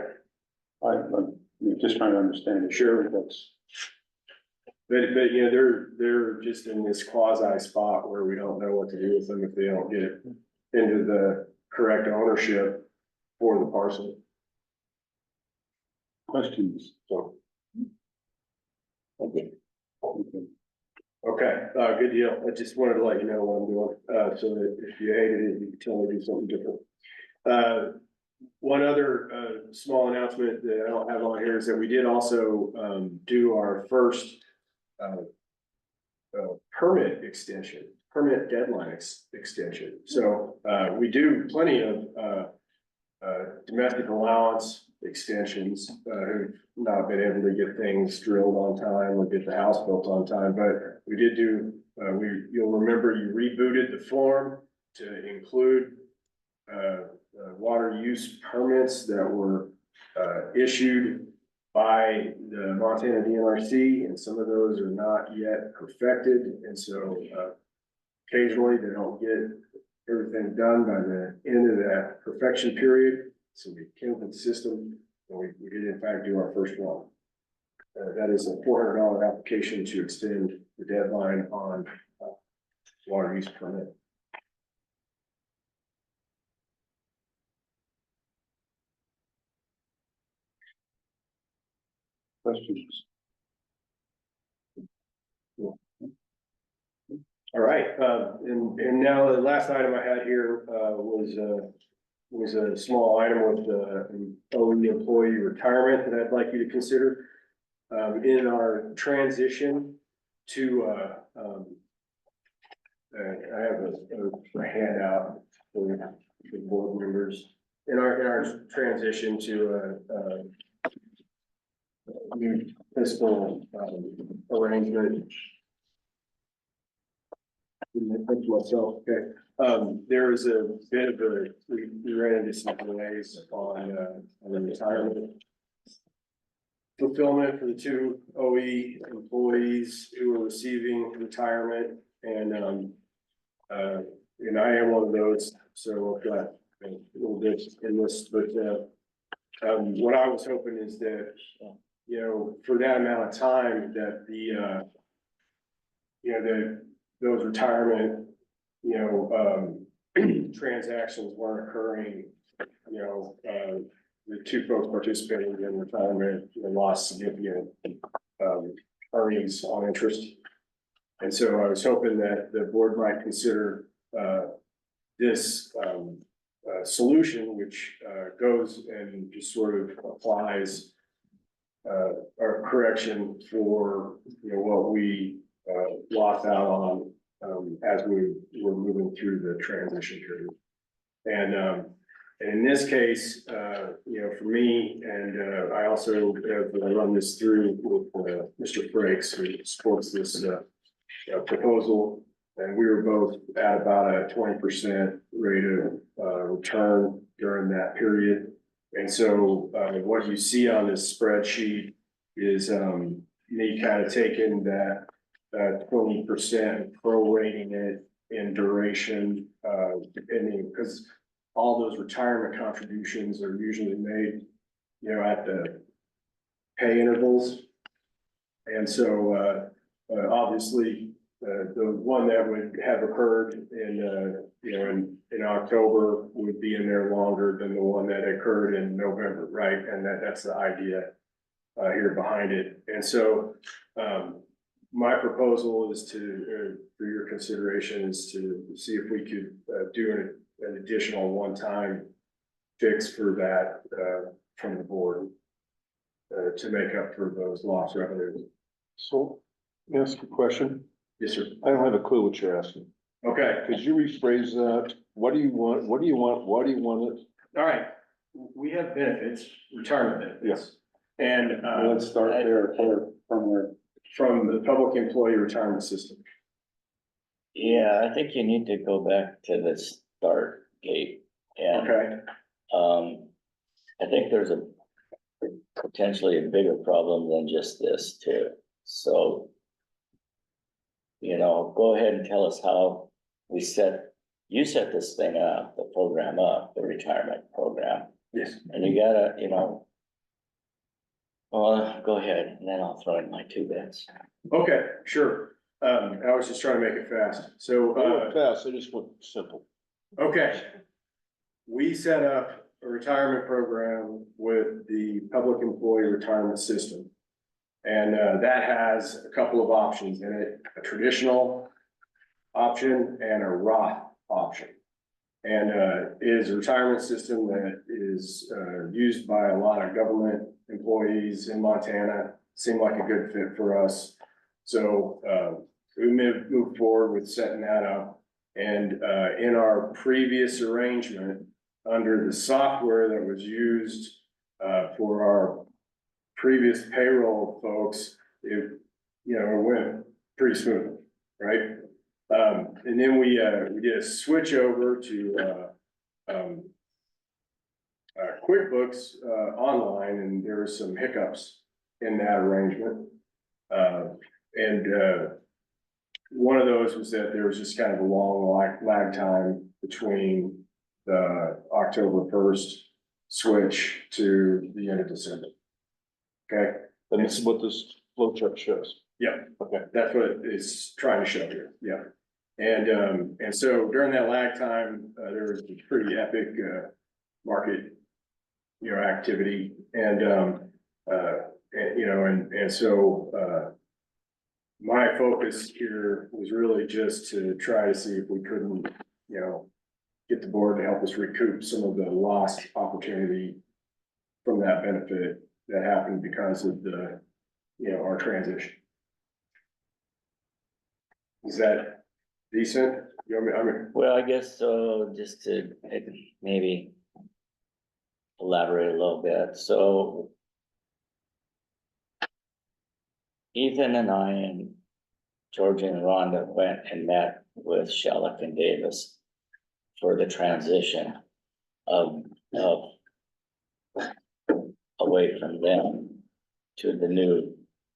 I'm just trying to understand it. Sure. That's, but they're just in this quasi spot where we don't know what to do with them if they don't get into the correct ownership for the parcel. questions. So, Okay. okay, good deal. I just wanted to let you know what I'm doing, so that if you hated it, you could tell me to do something different. One other small announcement that I don't have on here is that we did also do our first permit extension, permit deadline extension. So we do plenty of domestic allowance extensions who've not been able to get things drilled on time or get the house built on time. But we did do, you'll remember you rebooted the form to include water use permits that were issued by the Montana DNRC, and some of those are not yet perfected. And so occasionally they don't get everything done by the end of that perfection period. So we came up with the system, and we did in fact do our first one. That is a $400 application to extend the deadline on water use permit. Questions? All right, and now the last item I had here was a small item with the employee retirement that I'd like you to consider. In our transition to I have a handout for the board members. In our transition to new fiscal, arrangement. Didn't think to myself, okay, there is a bit of we ran into some delays on the retirement fulfillment for the two OE employees who are receiving retirement, and I am one of those, so I've got a little bit in this, but what I was hoping is that, you know, for that amount of time that the you know, those retirement, you know, transactions weren't occurring, you know, the two folks participating in retirement, you know, lost significant, earnings on interest. And so I was hoping that the board might consider, this, solution, which, goes and just sort of applies, our correction for, you know, what we, lost out on, as we were moving through the transition period. And in this case, you know, for me, and I also have run this through with Mr. Frakes, who supports this proposal, and we were both at about a 20% rate of return during that period. And so what you see on this spreadsheet is me kind of taking that 20%, prorating it in duration, depending, because all those retirement contributions are usually made, you know, at the pay intervals. And so obviously, the one that would have occurred in, you know, in October would be in there longer than the one that occurred in November, right? And that's the idea here behind it. And so my proposal is to, for your consideration, is to see if we could do an additional one-time fix for that from the board to make up for those lost revenues. So, let me ask you a question. Yes, sir. I don't have a clue what you're asking. Okay, Could you rephrase that? What do you want? What do you want? Why do you want it? all right. We have benefits, retirement benefits. And Let's start there, from the public employee retirement system. Yeah, I think you need to go back to the start gate and, Okay, I think there's a potentially a bigger problem than just this too. So, you know, go ahead and tell us how you set this thing up, the program up, the retirement program. yes. And you gotta, you know, well, go ahead, and then I'll throw in my 2 bits. Okay, sure. I was just trying to make it fast. So, I went fast, I just went simple. okay. We set up a retirement program with the public employee retirement system. And that has a couple of options in it, a traditional option and a Roth option. And it is a retirement system that is used by a lot of government employees in Montana. Seemed like a good fit for us. So we moved forward with setting that up. And in our previous arrangement, under the software that was used for our previous payroll folks, it, you know, it went pretty smoothly, right? And then we did a switch over to QuickBooks online, and there were some hiccups in that arrangement. And one of those was that there was just kind of a long lag time between the October 1st switch to the end of December. Okay, And this is what this flow chart shows. yeah, Okay. that's what it's trying to show here, yeah. And so during that lag time, there was a pretty epic market, you know, activity, and you know, and so my focus here was really just to try to see if we couldn't, you know, get the board to help us recoup some of the lost opportunity from that benefit that happened because of the, you know, our transition. Is that decent? You know, I mean, Well, I guess so, just to maybe elaborate a little bit, so Ethan and I and Georgia and Rhonda went and met with Shellick and Davis for the transition of away from them to the new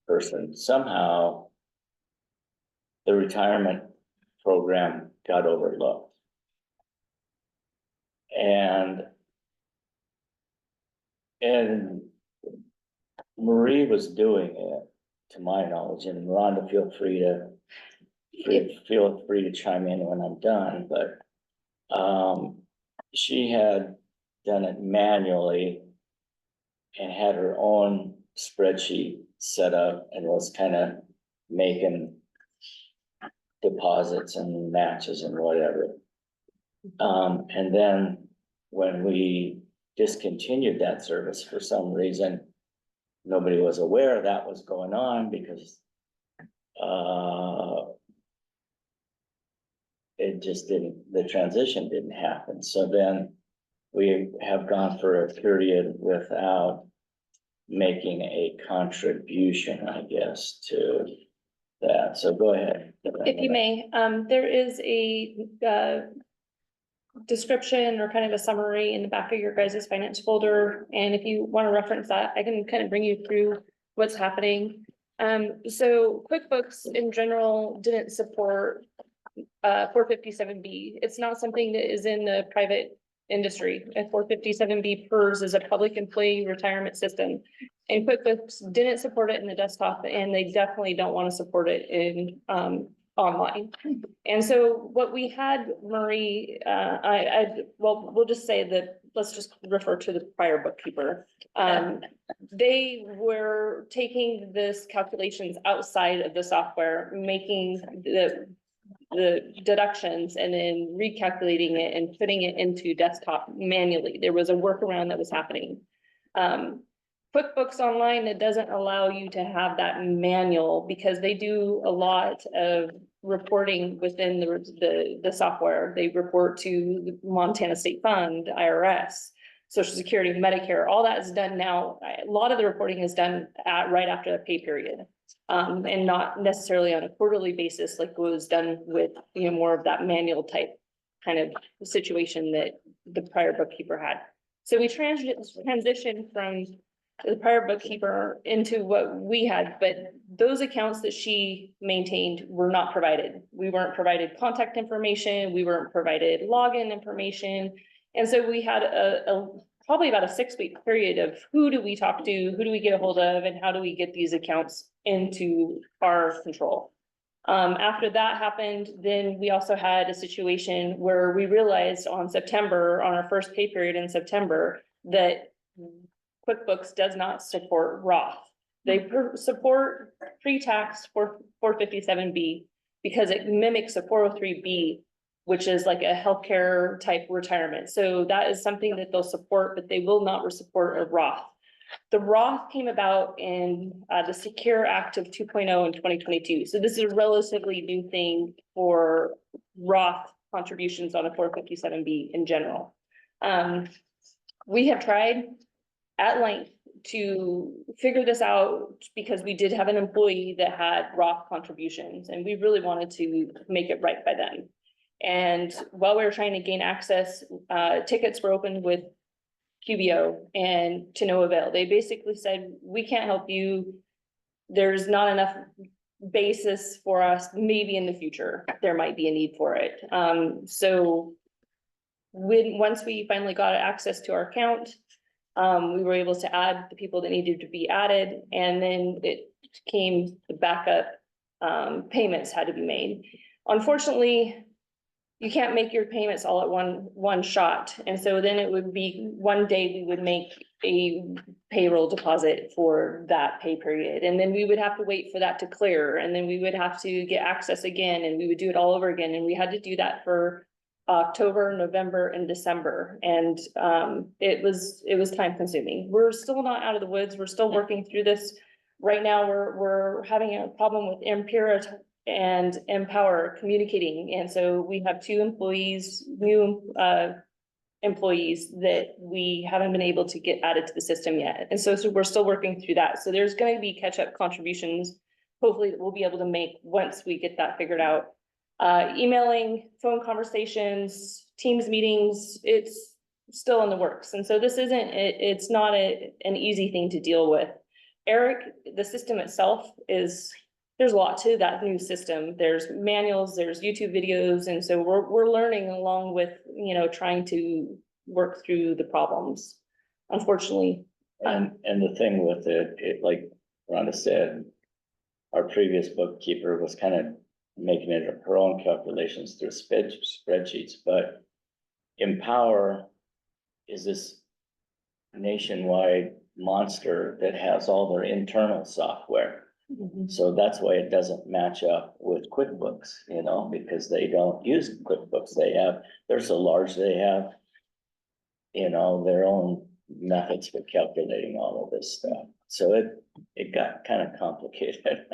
person. Somehow the retirement program got overlooked. And Marie was doing it, to my knowledge, and Rhonda, feel free to chime in when I'm done, but she had done it manually and had her own spreadsheet set up and was kind of making deposits and matches and whatever. And then when we discontinued that service for some reason, nobody was aware that was going on because it just didn't, the transition didn't happen. So then we have gone for a period without making a contribution, I guess, to that. So go ahead. If you may, there is a description or kind of a summary in the back of your guys' finance folder. And if you want to reference that, I can kind of bring you through what's happening. So QuickBooks in general didn't support 457B. It's not something that is in the private industry. A 457B PERS is a public employee retirement system. And QuickBooks didn't support it in the desktop, and they definitely don't want to support it in online. And so what we had, Marie, well, we'll just say that, let's just refer to the prior bookkeeper. They were taking this calculations outside of the software, making the deductions and then recalculating it and putting it into desktop manually. There was a workaround that was happening. QuickBooks Online, it doesn't allow you to have that manual because they do a lot of reporting within the software. They report to the Montana State Fund, IRS, Social Security, Medicare. All that is done now. A lot of the reporting is done right after the pay period, and not necessarily on a quarterly basis like was done with, you know, more of that manual type kind of situation that the prior bookkeeper had. So we transitioned from the prior bookkeeper into what we had, but those accounts that she maintained were not provided. We weren't provided contact information. We weren't provided login information. And so we had probably about a 6-week period of who do we talk to, who do we get a hold of, and how do we get these accounts into our control. After that happened, then we also had a situation where we realized on our first pay period in September, that QuickBooks does not support Roth. They support pre-tax for 457B because it mimics a 403B, which is like a healthcare type retirement. So that is something that they'll support, but they will not support a Roth. The Roth came about in the Secure Act of 2.0 in 2022. So this is a relatively new thing for Roth contributions on a 457B in general. We have tried at length to figure this out because we did have an employee that had Roth contributions and we really wanted to make it right by them. And while we were trying to gain access, tickets were opened with QBO and to no avail. They basically said, we can't help you. There's not enough basis for us. Maybe in the future, there might be a need for it. So once we finally got access to our account, we were able to add the people that needed to be added, and then it came the backup payments had to be made. Unfortunately, you can't make your payments all at one shot, and so then it would be one day we would make a payroll deposit for that pay period, and then we would have to wait for that to clear, and then we would have to get access again, and we would do it all over again, and we had to do that for October, November, and December. And it was time consuming. We're still not out of the woods. We're still working through this. Right now, we're having a problem with Impera and Empower communicating. And so we have two new employees that we haven't been able to get added to the system yet. And so we're still working through that. So there's going to be catch-up contributions hopefully we'll be able to make once we get that figured out. Emailing, phone conversations, Teams meetings, it's still in the works. And so this isn't, it's not an easy thing to deal with. Eric, the system itself there's a lot to that new system. There's manuals, there's YouTube videos. And so we're learning along with, trying to work through the problems, unfortunately. And the thing with it, like Rhonda said, our previous bookkeeper was kind of making it her own calculations through spreadsheets, but Empower is this nationwide monster that has all their internal software. So that's why it doesn't match up with QuickBooks, because they don't use QuickBooks. They're so large, they have, their own methods for calculating all of this stuff. So it got kind of complicated.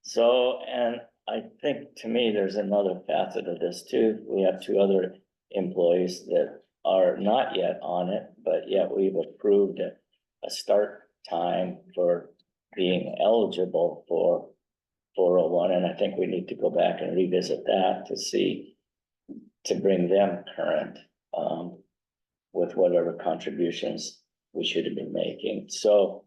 So, and I think to me, there's another facet of this too. We have 2 other employees that are not yet on it, but yet we've approved a start time for being eligible for 401. And I think we need to go back and revisit that to bring them current, with whatever contributions we should have been making. So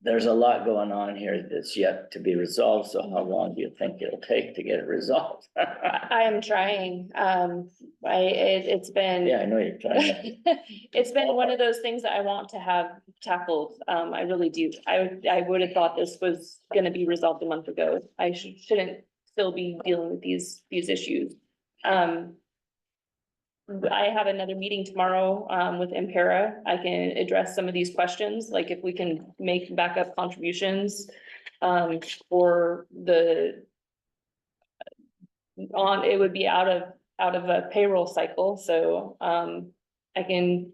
there's a lot going on here that's yet to be resolved. So how long do you think it'll take to get it resolved? I am trying. It's been. Yeah, I know you're trying. It's been one of those things that I want to have tackled. I really do. I would have thought this was gonna be resolved a month ago. I shouldn't still be dealing with these issues. I have another meeting tomorrow, with Impera. I can address some of these questions, like if we can make backup contributions, for it would be out of a payroll cycle, so, I can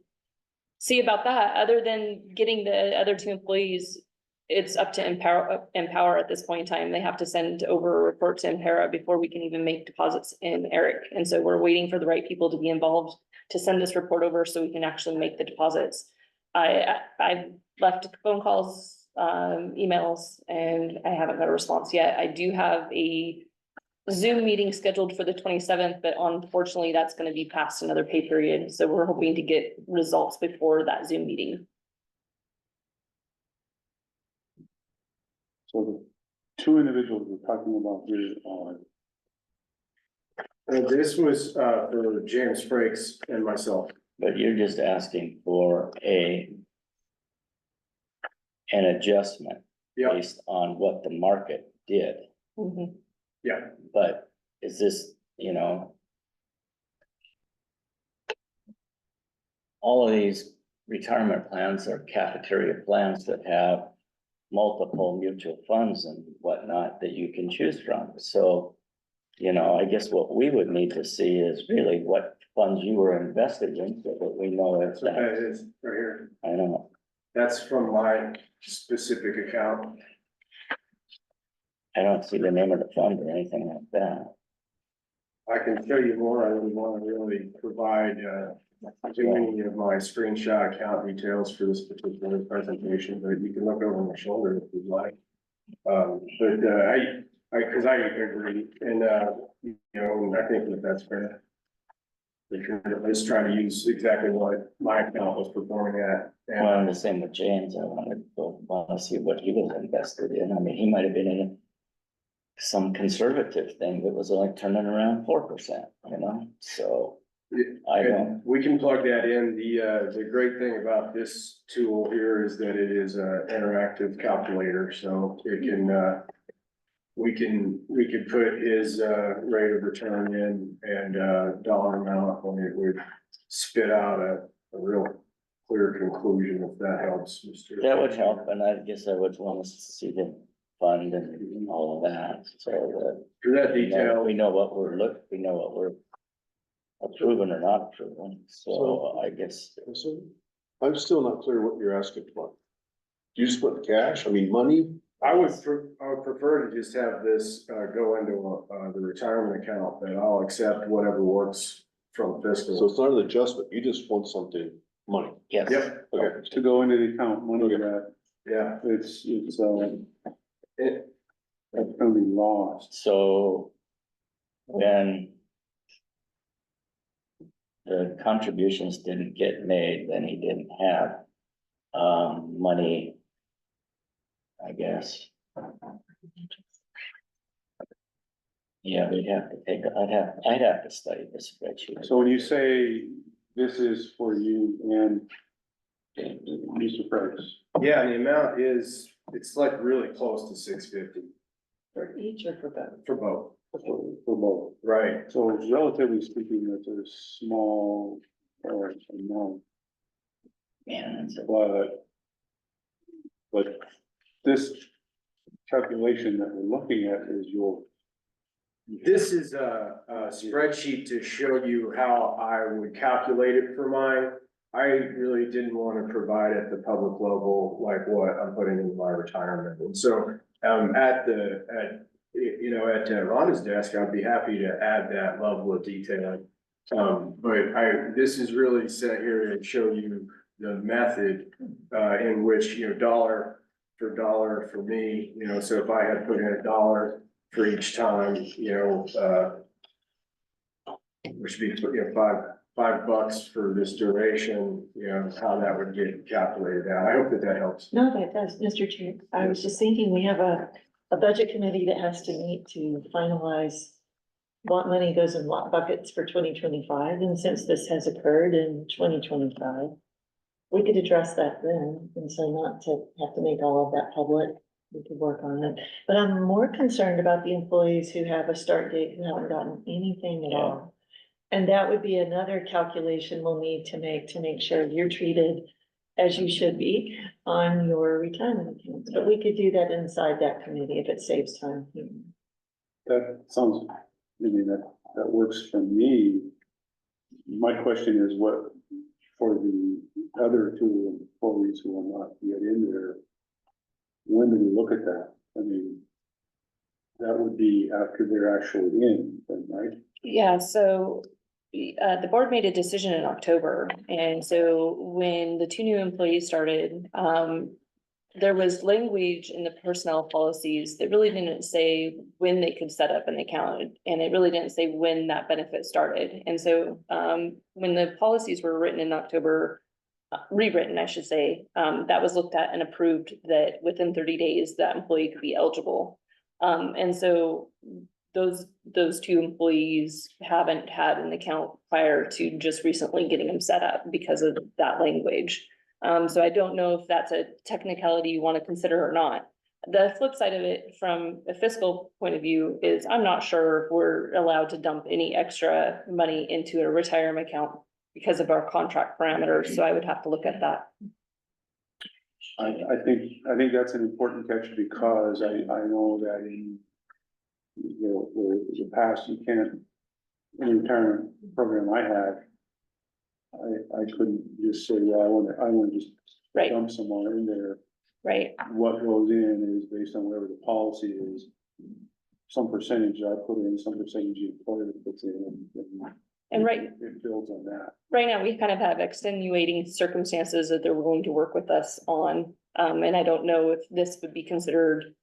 see about that. Other than getting the other 2 employees, it's up to Empower at this point in time. They have to send over a report to Impera before we can even make deposits in Eric. And so we're waiting for the right people to be involved to send this report over so we can actually make the deposits. I've left phone calls, emails, and I haven't got a response yet. I do have a Zoom meeting scheduled for the 27th, but unfortunately that's going to be past another pay period. So we're hoping to get results before that Zoom meeting. So the 2 individuals we're talking about here are, This was, for James Frakes and myself. But you're just asking for an adjustment Yeah, based on what the market did. Mhm. yeah. But is this, all of these retirement plans are cafeteria plans that have multiple mutual funds and whatnot that you can choose from. So, I guess what we would need to see is really what funds you were invested in, so that we know if That's what that that, is, right here. I don't know. That's from my specific account. I don't see the name of the fund or anything like that. I can show you more. I wouldn't want to really provide, too many of my screenshot account details for this particular presentation, but you can look over my shoulder if you'd like. Cause I agree, and, I think that's fair. I was trying to use exactly what my account was performing at. Well, I'm the same with James. I want to see what he was invested in. I mean, he might have been in some conservative thing that was like turning around 4%, so. I don't, We can plug that in. The great thing about this tool here is that it is an interactive calculator, so it can, we can put his, rate of return in and, dollar amount, and it would spit out a real clear conclusion, if that helps, Mr. that would help, and I guess I would want to see the fund and all of that, so that. For that detail. We know what we're approving or not approving, so I guess. So I'm still not clear what you're asking for. Do you split cash? I mean, money? I would prefer to just have this, go into, the retirement account, but I'll accept whatever works from So fiscal. it's not an adjustment. You just want something, money. Yes. Yep. Okay. to go into the account, money that Yeah. It's, that's gonna be lost. So when the contributions didn't get made, then he didn't have money, I guess. Yeah, we'd have to take, I'd have to study the spreadsheet. So when you say this is for you and Mr. Price, Yeah, the amount is, it's like really close to 650 For each or for both? for both. for both. Right. So relatively speaking, that's a small amount, Man, that's a but this calculation that we're looking at is your, This is a spreadsheet to show you how I would calculate it for mine. I really didn't want to provide at the public level, like what I'm putting in my retirement. And so, at Rhonda's desk, I'd be happy to add that level of detail. But this is really set here to show you the method, in which, dollar for me, so if I had put in $1 for each time, which would be, $5 for this duration, how that would get calculated out. I hope that helps. No, that does, Mr. Chair. I was just thinking, we have a budget committee that has to meet to finalize what money goes in what buckets for 2025, and since this has occurred in 2025, we could address that then, and so not to have to make all of that public. We could work on it, but I'm more concerned about the employees who have a start date who haven't gotten anything at all. And that would be another calculation we'll need to make sure you're treated as you should be on your retirement accounts. But we could do that inside that committee if it saves time. that sounds, that works for me. My question is what, for the other two employees who will not get in there, when do we look at that? That would be after they're actually in, then, right? Yeah, so the board made a decision in October, and so when the two new employees started, there was language in the personnel policies that really didn't say when they could set up an account, and it really didn't say when that benefit started. And so when the policies were written in October, rewritten, I should say, that was looked at and approved that within 30 days that employee could be eligible. And so those two employees haven't had an account prior to just recently getting them set up because of that language. So I don't know if that's a technicality you want to consider or not. The flip side of it from a fiscal point of view is I'm not sure if we're allowed to dump any extra money into a retirement account because of our contract parameters. So I would have to look at that. I think that's an important catch because I know that in the past, you can't, in the retirement program I had, I couldn't just say, well, I want to just Right. dump someone in there. Right. What goes in is based on whatever the policy is. Some percentage I put in, some percentage the employer puts in, And it builds on that. right now, we kind of have extenuating circumstances that they're willing to work with us on. And I don't know if this would be considered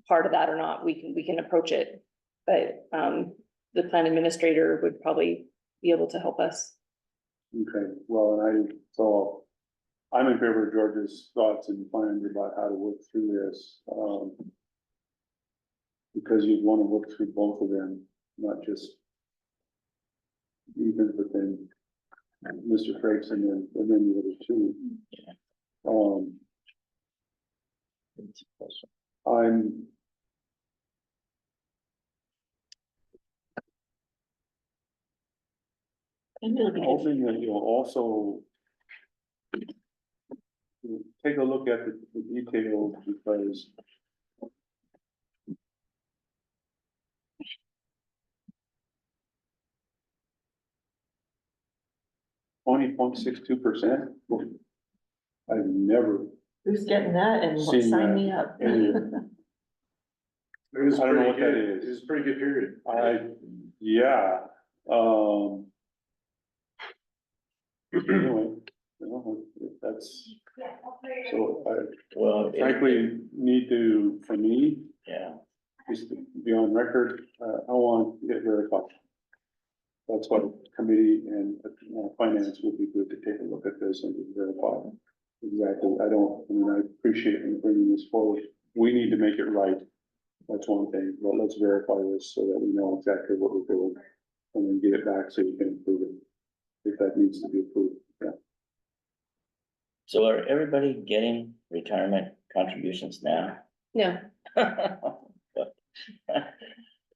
part of that or not. We can approach it. But the plan administrator would probably be able to help us. Okay, well, so I'm in favor of George's thoughts and plans about how to work through this. Because you'd want to work through both of them, not just even within Mr. Frakes and then the other two. I'm hoping that you'll also take a look at the details because $20.62%. I've never Who's getting that and what, seen sign that me up? anywhere. It was I don't know pretty what that good. is. It was a pretty good period. Yeah, anyway, that's, So Well, frankly, need to, for me, yeah, just to be on record, I want it verified. That's what committee and finance would be good to take a look at this and verify. Exactly, I appreciate you bringing this forward. We need to make it right. That's one thing, but let's verify this so that we know exactly what we're doing. And then get it back so you can approve it. If that needs to be approved, yeah. so are everybody getting retirement contributions now? No, And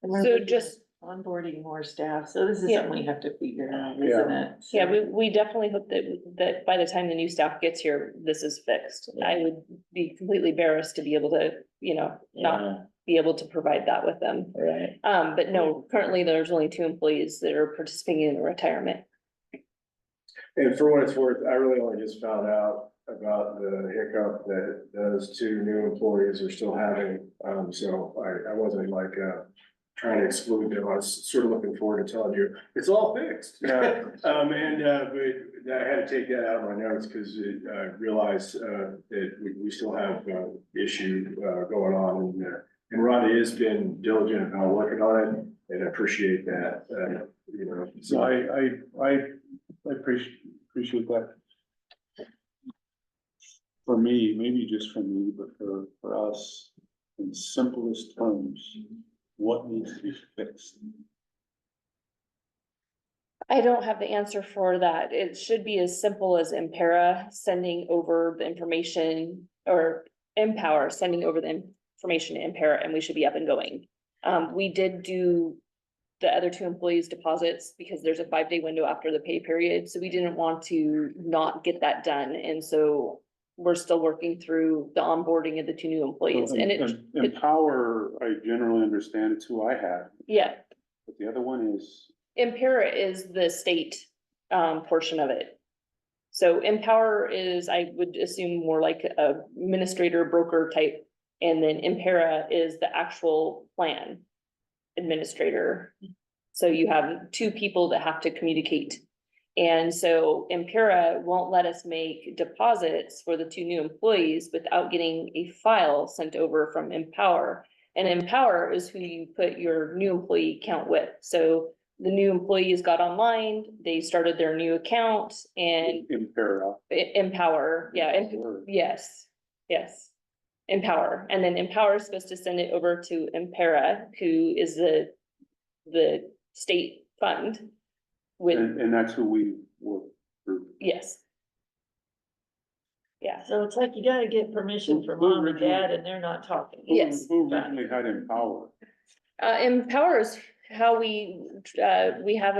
we're so looking just, at onboarding more staff, so this is Yeah. something we have to figure out, Yeah. isn't it? So- yeah, we definitely hope that by the time the new staff gets here, this is fixed. I would be completely embarrassed to be able to, not Yeah, be able to provide that with them. right, But no, currently there's only 2 employees that are participating in retirement. And for what it's worth, I really only just found out about the hiccup that those 2 new employees are still having. So I wasn't like, trying to exclude them. I was sort of looking forward to telling you, it's all fixed. But I had to take that out of my notes because I realized, that we still have, issue, going on and Rhonda has been diligent about working on it and I appreciate that, So I appreciate that. For me, maybe just for me, but for us, in simplest terms, what needs to be fixed? I don't have the answer for that. It should be as simple as Impera sending over the information or Empower sending over the information to Impera and we should be up and going. We did do the other 2 employees' deposits because there's a 5-day window after the pay period, so we didn't want to not get that done. And so we're still working through the onboarding of the 2 new employees and Empower, I generally understand it's who I have, yeah, but the other one is, Impera is the state portion of it. So Empower is, I would assume, more like a administrator broker type, and then Impera is the actual plan administrator. So you have 2 people that have to communicate. And so Impera won't let us make deposits for the 2 new employees without getting a file sent over from Empower. And Empower is who you put your new employee account with. So the new employees got online, they started their new account and Impera. Empower, yeah, and yes, Empower. And then Empower is supposed to send it over to Impera, who is the state fund with, And that's who we work through. yes. Yeah, So it's like you gotta get permission from mom and dad and they're not talking. Yes. Who originally had Empower? Empower is how we have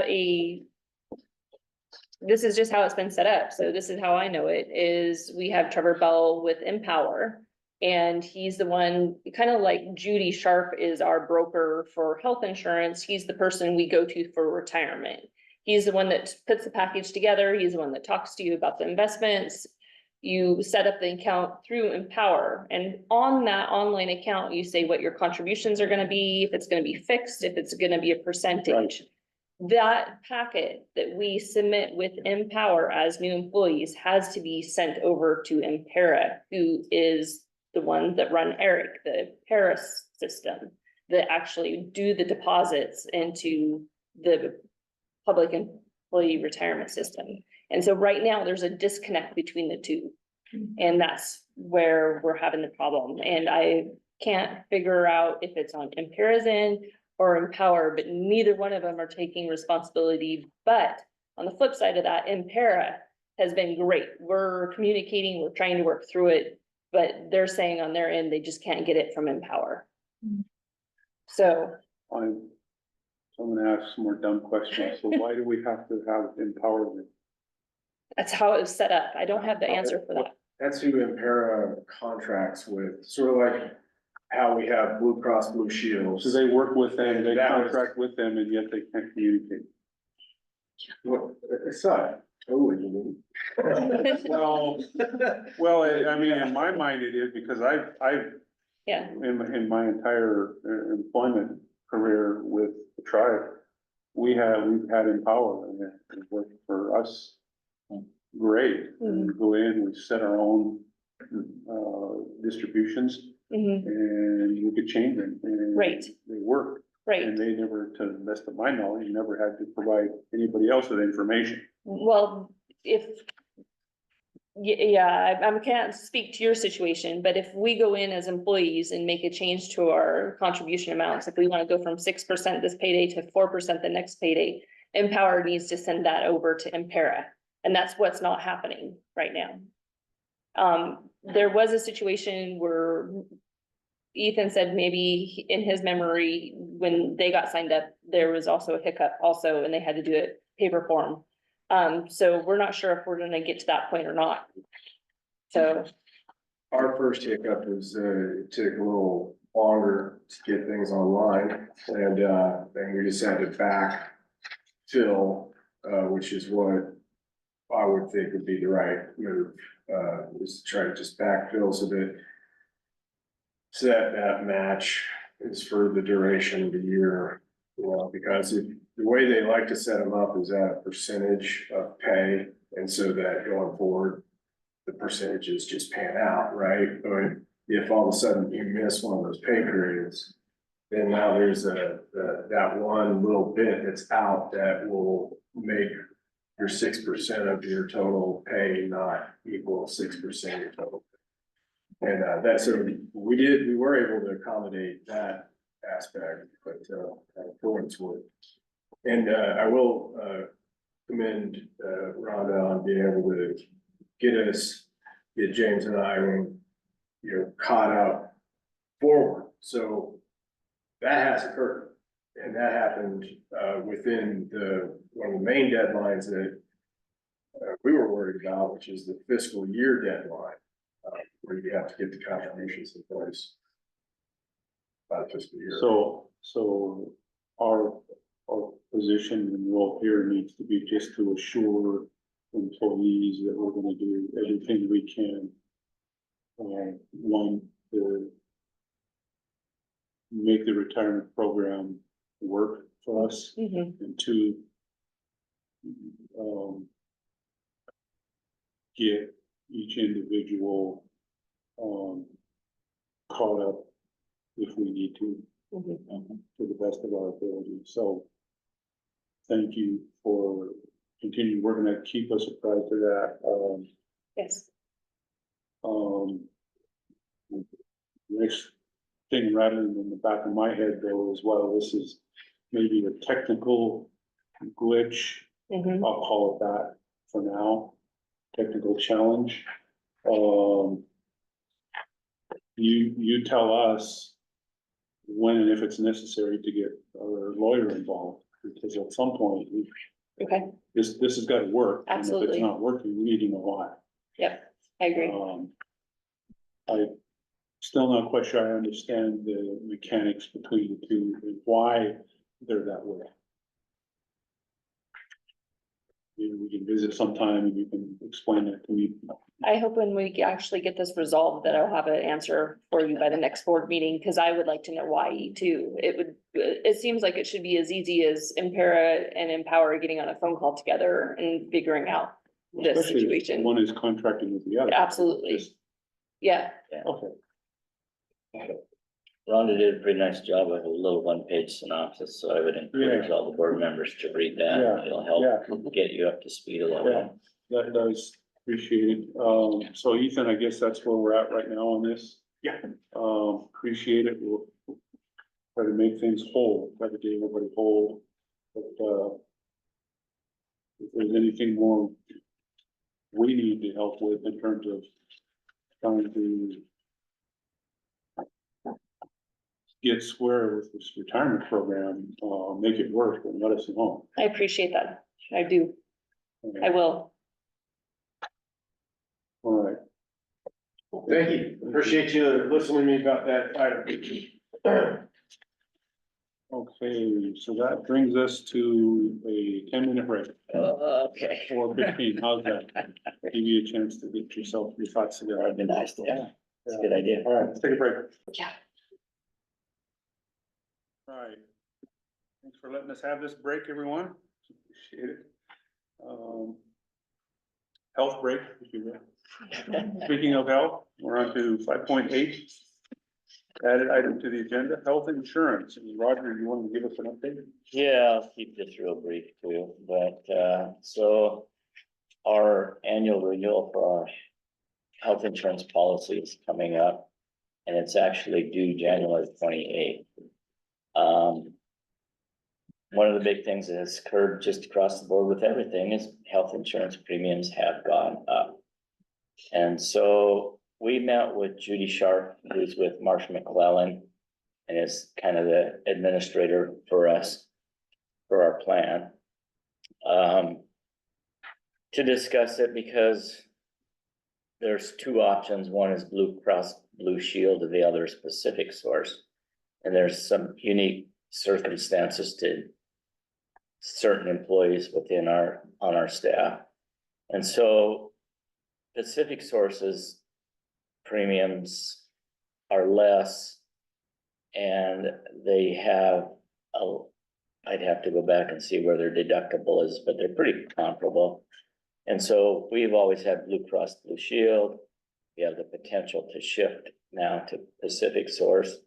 this is just how it's been set up. So this is how I know it is we have Trevor Bell with Empower. And he's the one, kind of like Judy Sharp is our broker for health insurance. He's the person we go to for retirement. He's the one that puts the package together. He's the one that talks to you about the investments. You set up the account through Empower, and on that online account, you say what your contributions are gonna be, if it's gonna be fixed, if it's gonna be a percentage. That packet that we submit with Empower as new employees has to be sent over to Impera, who is the ones that run ERIC, the Paris system, that actually do the deposits into the public employee retirement system. And so right now, there's a disconnect between the 2. And that's where we're having the problem. And I can't figure out if it's on Impera's end or Empower, but neither one of them are taking responsibility. But on the flip side of that, Impera has been great. We're communicating, we're trying to work through it, but they're saying on their end, they just can't get it from Empower. So I'm gonna ask some more dumb questions. So why do we have to have empowerment? that's how it was set up. I don't have the answer for that. That's who Impera contracts with, sort of like how we have Blue Cross Blue Shield. So they work with them, they That was- contract with them, and yet they can't communicate. Well, it's not totally unique. Well, I mean, in my mind it is, because I've, Yeah, in my entire employment career with the tribe, we've had Empower and it worked for us great. And we go in, we set our own, distributions Mhm. and we could change them. And Right. They work. Right. And they never, to the best of my knowledge, never had to provide anybody else with information. Well, yeah, I can't speak to your situation, but if we go in as employees and make a change to our contribution amounts, if we wanna go from 6% this payday to 4% the next payday, Empower needs to send that over to Impera, and that's what's not happening right now. There was a situation where Ethan said maybe in his memory, when they got signed up, there was also a hiccup also, and they had to do it paper form. So we're not sure if we're gonna get to that point or not. So, Our first hiccup was, it took a little longer to get things online, and we just had to backfill, which is what I would think would be the right move, is to try to just backfill so that match is for the duration of the year. You know, because the way they like to set them up is at a percentage of pay, and so that going forward, the percentages just pan out, right? But if all of a sudden you miss one of those pay periods, then now there's that one little bit that's out that will make your 6% of your total pay not equal 6% of your total. And so we were able to accommodate that aspect, but for what it's worth. And I will commend Rhonda on being able to get James and I, caught up forward. So that has occurred, and that happened within one of the main deadlines that we were worried about, which is the fiscal year deadline, where you have to get the contributions in place by the fiscal year. So our position and role here needs to be just to assure employees that we're gonna do everything we can. One, to make the retirement program work for us, mhm, and two, get each individual, caught up if we need to, mhm. to the best of our ability. So thank you for continuing working to keep us apprised of that. Yes, Next thing rattling in the back of my head though is, well, this is maybe a technical glitch, mhm. I'll call it that for now, technical challenge. You tell us when and if it's necessary to get our lawyer involved, because at some point, Okay, this has got to work. And if Absolutely. it's not working, we need to know why. yep, I agree. I still not quite sure I understand the mechanics between the two and why they're that way. Maybe we can visit sometime and you can explain that to me. I hope when we actually get this resolved, that I'll have an answer for you by the next board meeting, because I would like to know why too. It seems like it should be as easy as Impera and Empower getting on a phone call together and figuring out this Especially if situation. one is contracting with the other. Absolutely. Just- Yeah, Okay. Rhonda did a pretty nice job of a little one-page synopsis, so I would encourage all the board members to read that. Yeah, It'll help get you up to speed a little Yeah, bit. that does, appreciate it. So Ethan, I guess that's where we're at right now on this. Yeah. Appreciate it. We'll try to make things whole, try to get everybody whole. But, if there's anything more we need to help with in terms of trying to get square with this retirement program, make it work, and let us know. I appreciate that. I do. I will. All right. Thank you. Appreciate you listening to me about that item. Okay, so that brings us to a 10-minute break. Okay. 4:15, how's that? Give you a chance to get your thoughts together. That'd be nice, yeah. That's a good idea. All right, let's take a break. Yeah. All right. Thanks for letting us have this break, everyone. Appreciate it. health break, if you will. Speaking of health, we're on to 5.8. Added item to the agenda, health insurance. And Roger, you want to give us an update? Yeah, I'll keep this real brief too, but, so our annual renewal for our health insurance policy is coming up, and it's actually due January 28th. One of the big things that has occurred just across the board with everything is health insurance premiums have gone up. And so we met with Judy Sharp, who's with Marsh McClellan, and is kind of the administrator for us, for our plan. To discuss it, because there's two options. One is Blue Cross Blue Shield, and the other is Pacific Source. And there's some unique circumstances to certain employees within on our staff. And so Pacific Source's premiums are less, and they have I'd have to go back and see where their deductible is, but they're pretty comparable. And so we've always had Blue Cross Blue Shield. We have the potential to shift now to Pacific Source.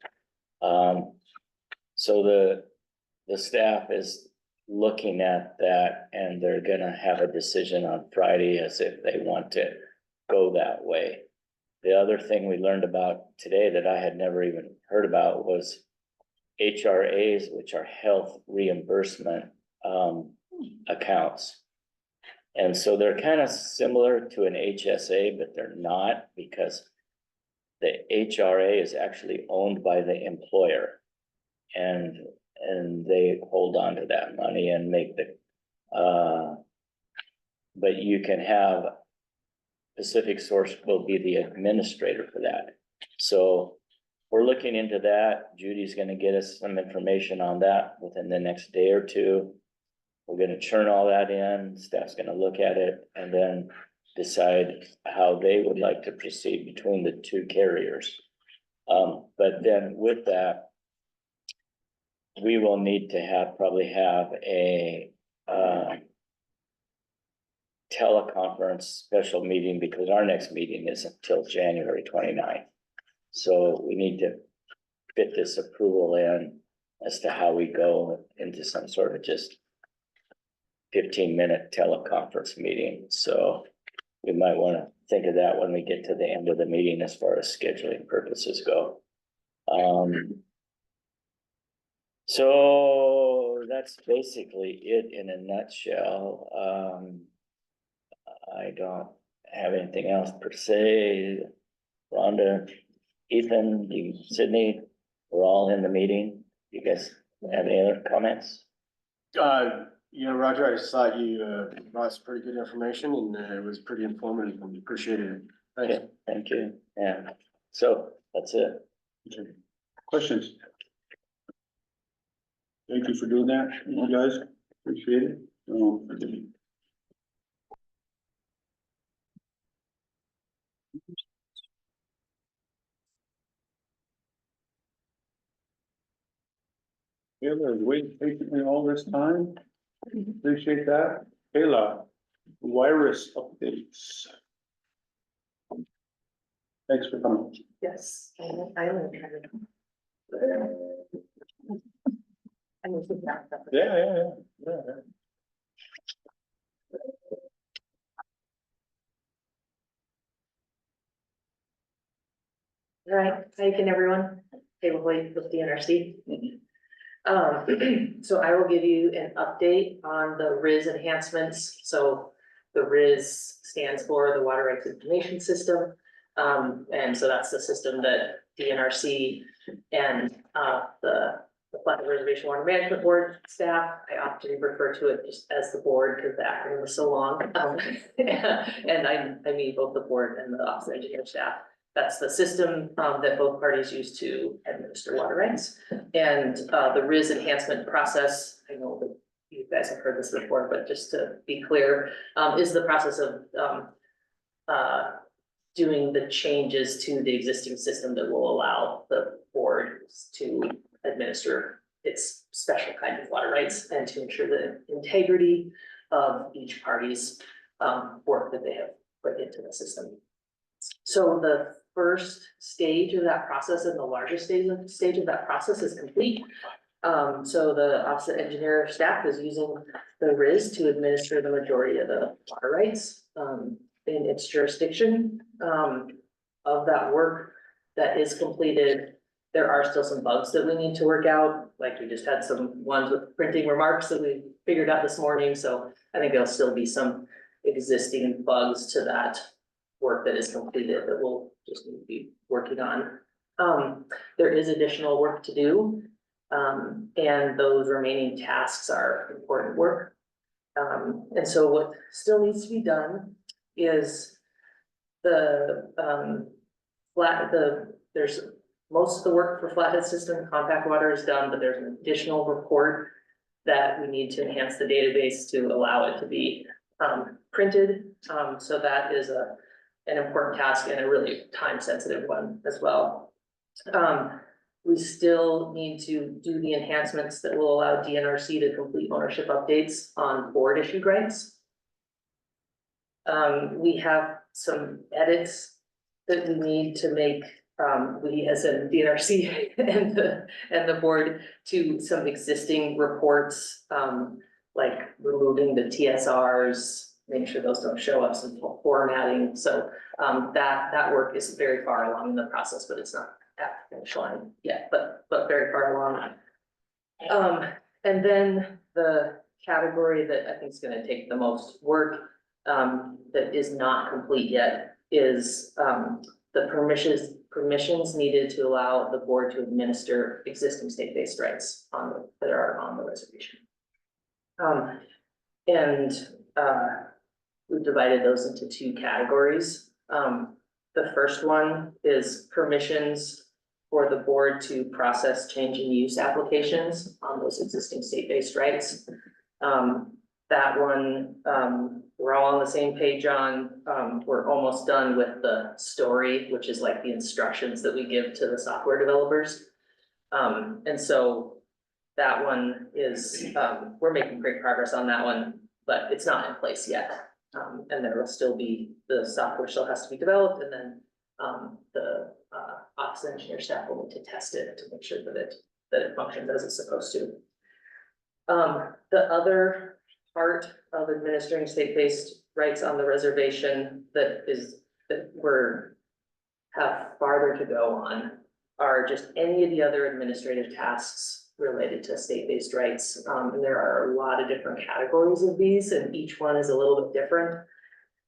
So the staff is looking at that, and they're gonna have a decision on Friday as if they want to go that way. The other thing we learned about today that I had never even heard about was HRAs, which are health reimbursement accounts. And so they're kind of similar to an HSA, but they're not, because the HRA is actually owned by the employer. And they hold on to that money and make but you can have Pacific Source will be the administrator for that. So we're looking into that. Judy's gonna get us some information on that within the next day or two. We're gonna churn all that in, staff's gonna look at it, and then decide how they would like to proceed between the two carriers. But then with that, we will need to probably have a teleconference special meeting, because our next meeting isn't until January 29th. So we need to fit this approval in as to how we go into some sort of just 15-minute teleconference meeting. So we might want to think of that when we get to the end of the meeting as far as scheduling purposes go. So that's basically it in a nutshell. I don't have anything else per se. Rhonda, Ethan, Sydney, we're all in the meeting. You guys have any other comments? Roger, I just thought you brought some pretty good information, and it was pretty informative, and appreciated it. Thanks. Okay, thank you. Yeah, so that's it. Questions? Thank you for doing that, you guys. Appreciate it. Yeah, we're waiting patiently all this time. Appreciate that. Kayla, WRIS Updates. Thanks for coming. Yes, I will try to. Yeah. All right, how you doing, everyone? Table Blake with DNRC. So I will give you an update on the WRIS enhancements. So the WRIS stands for the Water Rights Information System. And so that's the system that DNRC and the Platte Reservation Water Management Board staff, I often refer to it just as the board because the acronym was so long. And I mean both the board and the office of engineer staff. That's the system that both parties use to administer water rights. And the WRIS enhancement process, I know that you guys have heard this before, but just to be clear, is the process of doing the changes to the existing system that will allow the board to administer its special kind of water rights and to ensure the integrity of each party's work that they have put into the system. So the first stage of that process and the largest stage of that process is complete. So the offset engineer staff is using the WRIS to administer the majority of the water rights, in its jurisdiction. Of that work that is completed, there are still some bugs that we need to work out. Like we just had some ones with printing remarks that we figured out this morning. So I think there'll still be some existing bugs to that work that is completed that we'll just need to be working on. There is additional work to do. And those remaining tasks are important work. And so what still needs to be done is there's most of the work for flathead system, compact water is done, but there's an additional report that we need to enhance the database to allow it to be printed. So that is an important task and a really time-sensitive one as well. We still need to do the enhancements that will allow DNRC to complete ownership updates on board issued rights. We have some edits that we need to make, we as in DNRC and the board, to some existing reports, like removing the TSRs, making sure those don't show up, some formatting. So that work is very far along in the process, but it's not at the finish line yet, but very far along. And then the category that I think is going to take the most work, that is not complete yet, is the permissions needed to allow the board to administer existing state-based rights that are on the reservation. We've divided those into two categories. The first one is permissions for the board to process change in use applications on those existing state-based rights. That one, we're all on the same page on. We're almost done with the story, which is like the instructions that we give to the software developers. And so that one is, we're making great progress on that one, but it's not in place yet. And there will still be, the software still has to be developed, and then the office engineer staff will need to test it to make sure that it functions as it's supposed to. The other part of administering state-based rights on the reservation that have farther to go on are just any of the other administrative tasks related to state-based rights. And there are a lot of different categories of these, and each one is a little bit different.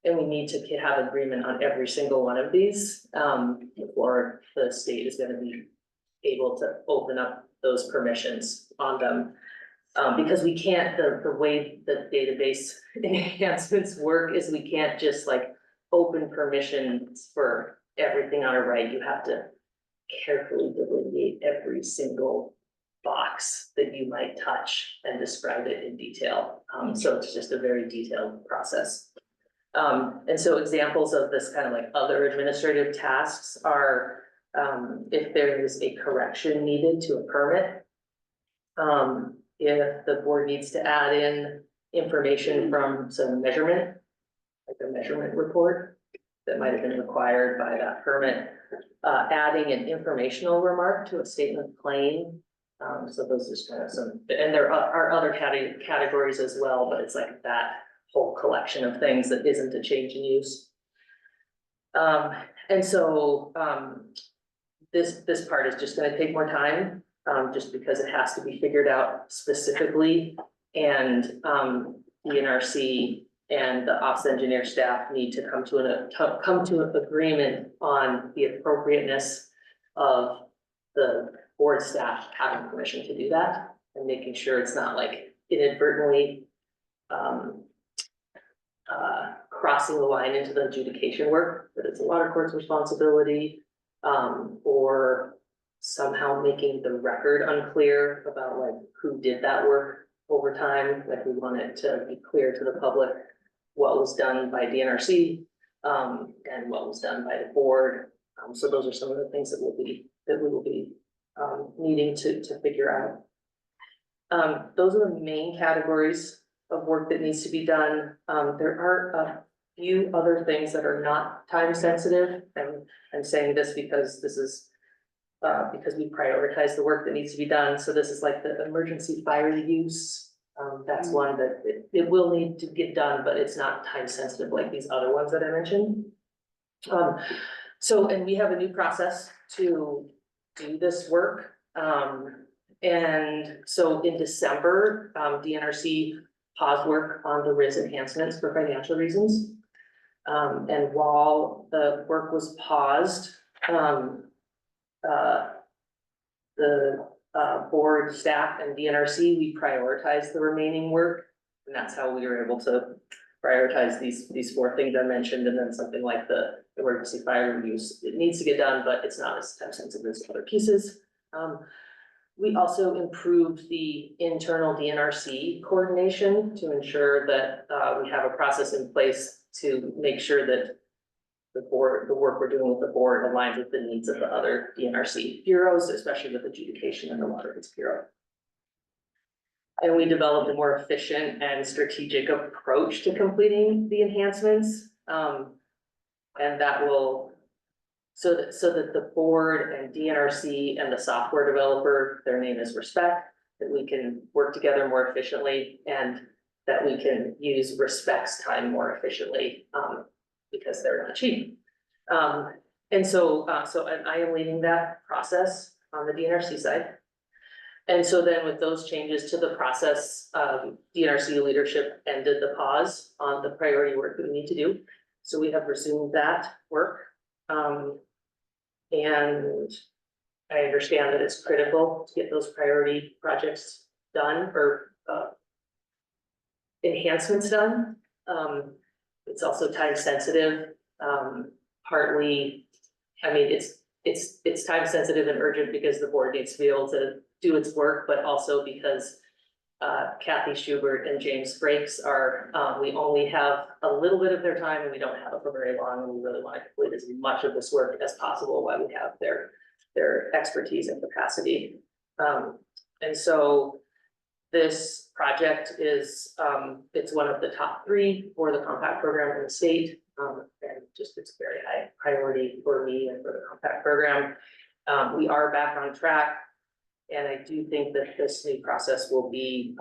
And we need to have agreement on every single one of these, before the state is going to be able to open up those permissions on them. Because we can't, the way the database enhancements work is we can't just like open permissions for everything on a right. You have to carefully delineate every single box that you might touch and describe it in detail. So it's just a very detailed process. And so examples of this kind of like other administrative tasks are, if there is a correction needed to a permit, if the board needs to add in information from some measurement, like a measurement report that might have been required by that permit, adding an informational remark to a statement of claim. So those are just kind of some, and there are other categories as well, but it's like that whole collection of things that isn't a change in use. And so this part is just going to take more time. Just because it has to be figured out specifically, and DNRC and the ops engineer staff need to come to an agreement on the appropriateness of the board staff having permission to do that, and making sure it's not like inadvertently crossing the line into the adjudication work, that it's a water court's responsibility, or somehow making the record unclear about like who did that work over time. Like we want it to be clear to the public what was done by DNRC and what was done by the board. So those are some of the things that we will be needing to figure out. Those are the main categories of work that needs to be done. There are a few other things that are not time sensitive, and I'm saying this because this is because we prioritize the work that needs to be done. So this is like the emergency fire use. That's one that it will need to get done, but it's not time sensitive like these other ones that I mentioned. So, and we have a new process to do this work. And so in December, DNRC paused work on the RIS enhancements for financial reasons. And while the work was paused, the board, staff, and DNRC, we prioritized the remaining work. And that's how we were able to prioritize these four things I mentioned, and then something like the emergency fire use. It needs to get done, but it's not as time sensitive as other pieces. We also improved the internal DNRC coordination to ensure that we have a process in place to make sure that the work we're doing with the board aligns with the needs of the other DNRC bureaus, especially with adjudication and the Water Rights Bureau. And we developed a more efficient and strategic approach to completing the enhancements. And that will, so that the board and DNRC and the software developer, their name is Respect, that we can work together more efficiently and that we can use Respect's time more efficiently, because they're not cheap. And so I am leading that process on the DNRC side. And so then with those changes to the process, DNRC leadership ended the pause on the priority work that we need to do. So we have resumed that work. And I understand that it's critical to get those priority projects done, or enhancements done. It's also time sensitive, partly, I mean, it's time sensitive and urgent because the board needs to be able to do its work, but also because Kathy Schubert and James Frakes are, we only have a little bit of their time and we don't have it for very long, and we really want to complete as much of this work as possible while we have their expertise and capacity. And so this project is, it's one of the top 3 for the compact program in the state. And just it's very high priority for me and for the compact program. We are back on track. And I do think that this new process will be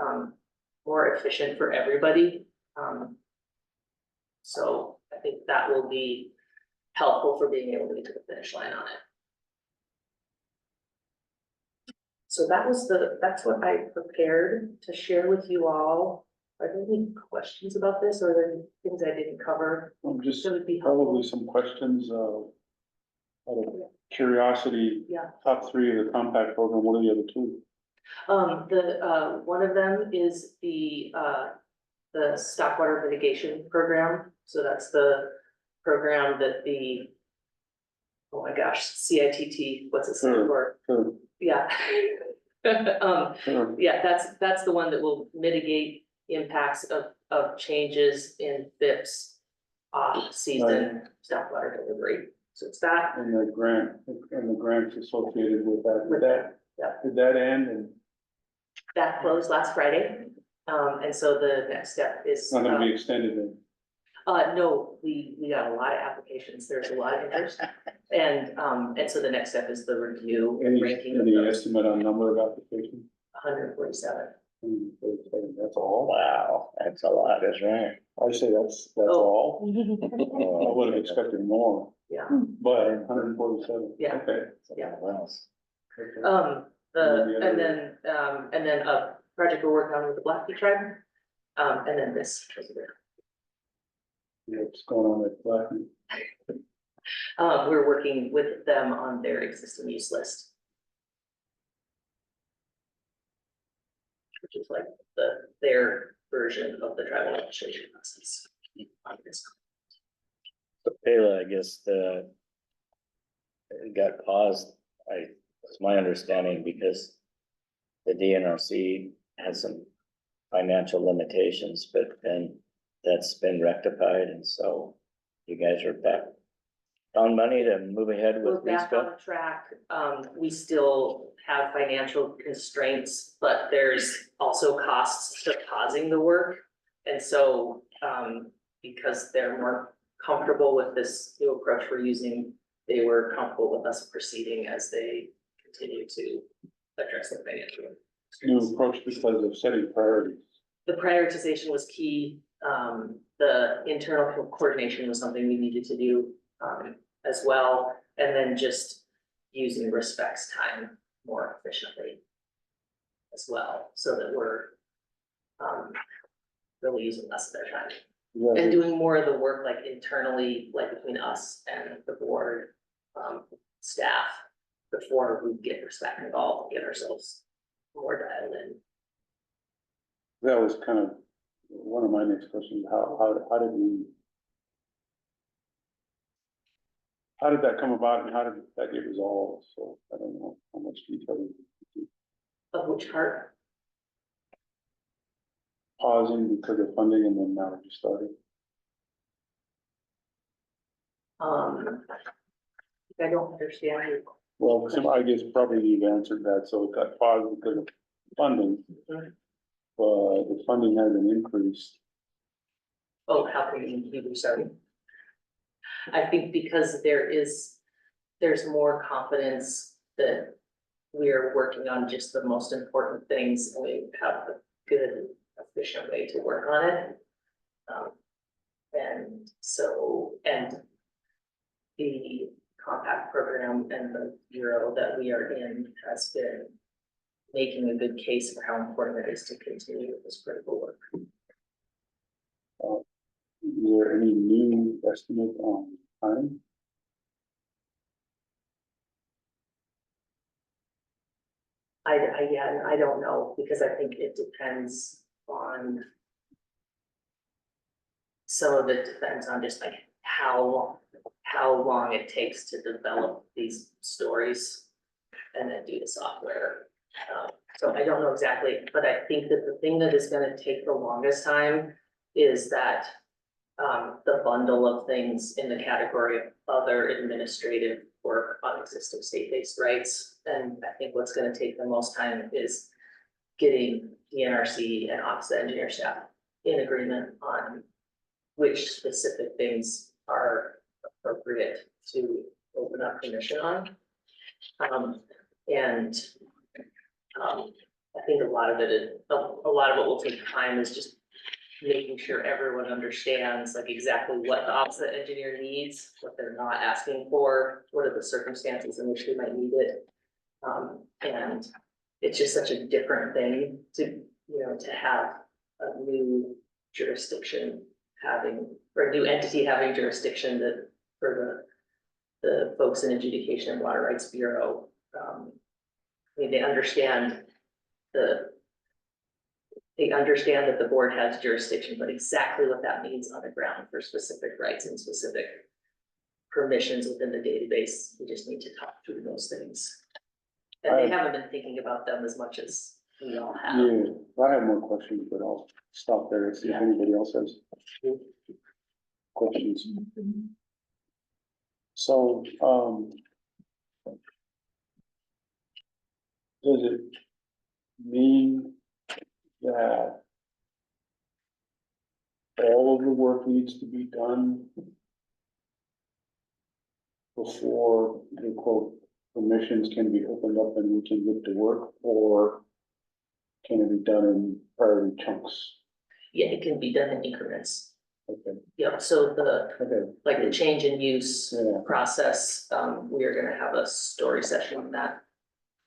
more efficient for everybody. So I think that will be helpful for being able to get to the finish line on it. So that's what I prepared to share with you all. Are there any questions about this, or are there any things I didn't cover? Just That would be helpful. probably some questions, out of curiosity. Yeah. Top 3 of the compact program, what are the other 2? One of them is the stockwater mitigation program. So that's the program that the, oh my gosh, CITT, what's it stand for? Sure. Yeah. Sure. Yeah, that's the one that will mitigate impacts of changes in FIPS off-season stockwater delivery. So it's that. And the grants associated with that, With that, yeah. did that end, and That closed last Friday. And so the next step is. it's not gonna be extended then? No, we got a lot of applications. There's a lot of interest. And so the next step is the review. and ranking of Any those. estimate on number of applications? 147. That's all? Wow, that's a lot, that's right. I say that's Oh. all. I would have expected more, Yeah, but 147. Yeah. Okay. Yeah. What else? Okay. and then a project we're working on with the Blackfeet tribe. And then this. Yeah, what's going on with Blackman? We're working with them on their existing use list. Which is like their version of the tribal registration process. So Pela, I guess it got paused, it's my understanding because the DNRC has some financial limitations, but then that's been rectified, and so you guys are back on money to move ahead We're with back RIS. on track. We still have financial constraints, but there's also costs to pausing the work. And so, because they're more comfortable with this new approach we're using, they were comfortable with us proceeding as they continue to address the financial. New approach because of setting priorities. The prioritization was key. The internal coordination was something we needed to do, as well. And then just using respects time more efficiently as well, so that we're, really using less of their time. And doing more of the work like internally, like between us and the board, staff, before we get respect involved, and get ourselves more dialed in. That was kind of one of my next questions, how did that come about and how did that get resolved? So I don't know how much detail. Of which part? Pausing because of funding and then now we started. I don't understand you. Well, I guess probably you've answered that, so it got paused because of funding. But the funding hasn't increased. Oh, how can you be starting? I think because there's more confidence that we're working on just the most important things, and we have a good, efficient way to work on it. And so, and the compact program and the bureau that we are in has been making a good case for how important it is to continue with this critical work. Is there any new estimate on time? I don't know, because I think it depends on. Some of it depends on just like how long it takes to develop these stories and then do the software. So I don't know exactly, but I think that the thing that is gonna take the longest time is that the bundle of things in the category of other administrative work on existing state-based rights. And I think what's gonna take the most time is getting DNRC and Office of Engineer staff in agreement on which specific things are appropriate to open up permission on. I think a lot of what will take time is just making sure everyone understands like exactly what the opposite engineer needs, what they're not asking for, what are the circumstances in which they might need it. And it's just such a different thing to, to have a new jurisdiction having, or a new entity having jurisdiction that for the folks in Adjudication and Water Rights Bureau. I mean, they understand that the board has jurisdiction, but exactly what that means on the ground for specific rights and specific permissions within the database, we just need to talk through those things. And they haven't been thinking about them as much as we all have. Yeah, I have more questions, but I'll stop there and see if anybody else has questions. So, does it mean that all of the work needs to be done before the quote permissions can be opened up and we can get to work, or can it be done in priority chunks? Yeah, it can be done in increments. Okay, Yep, so okay, like the change in use yeah, process, we are gonna have a story session on that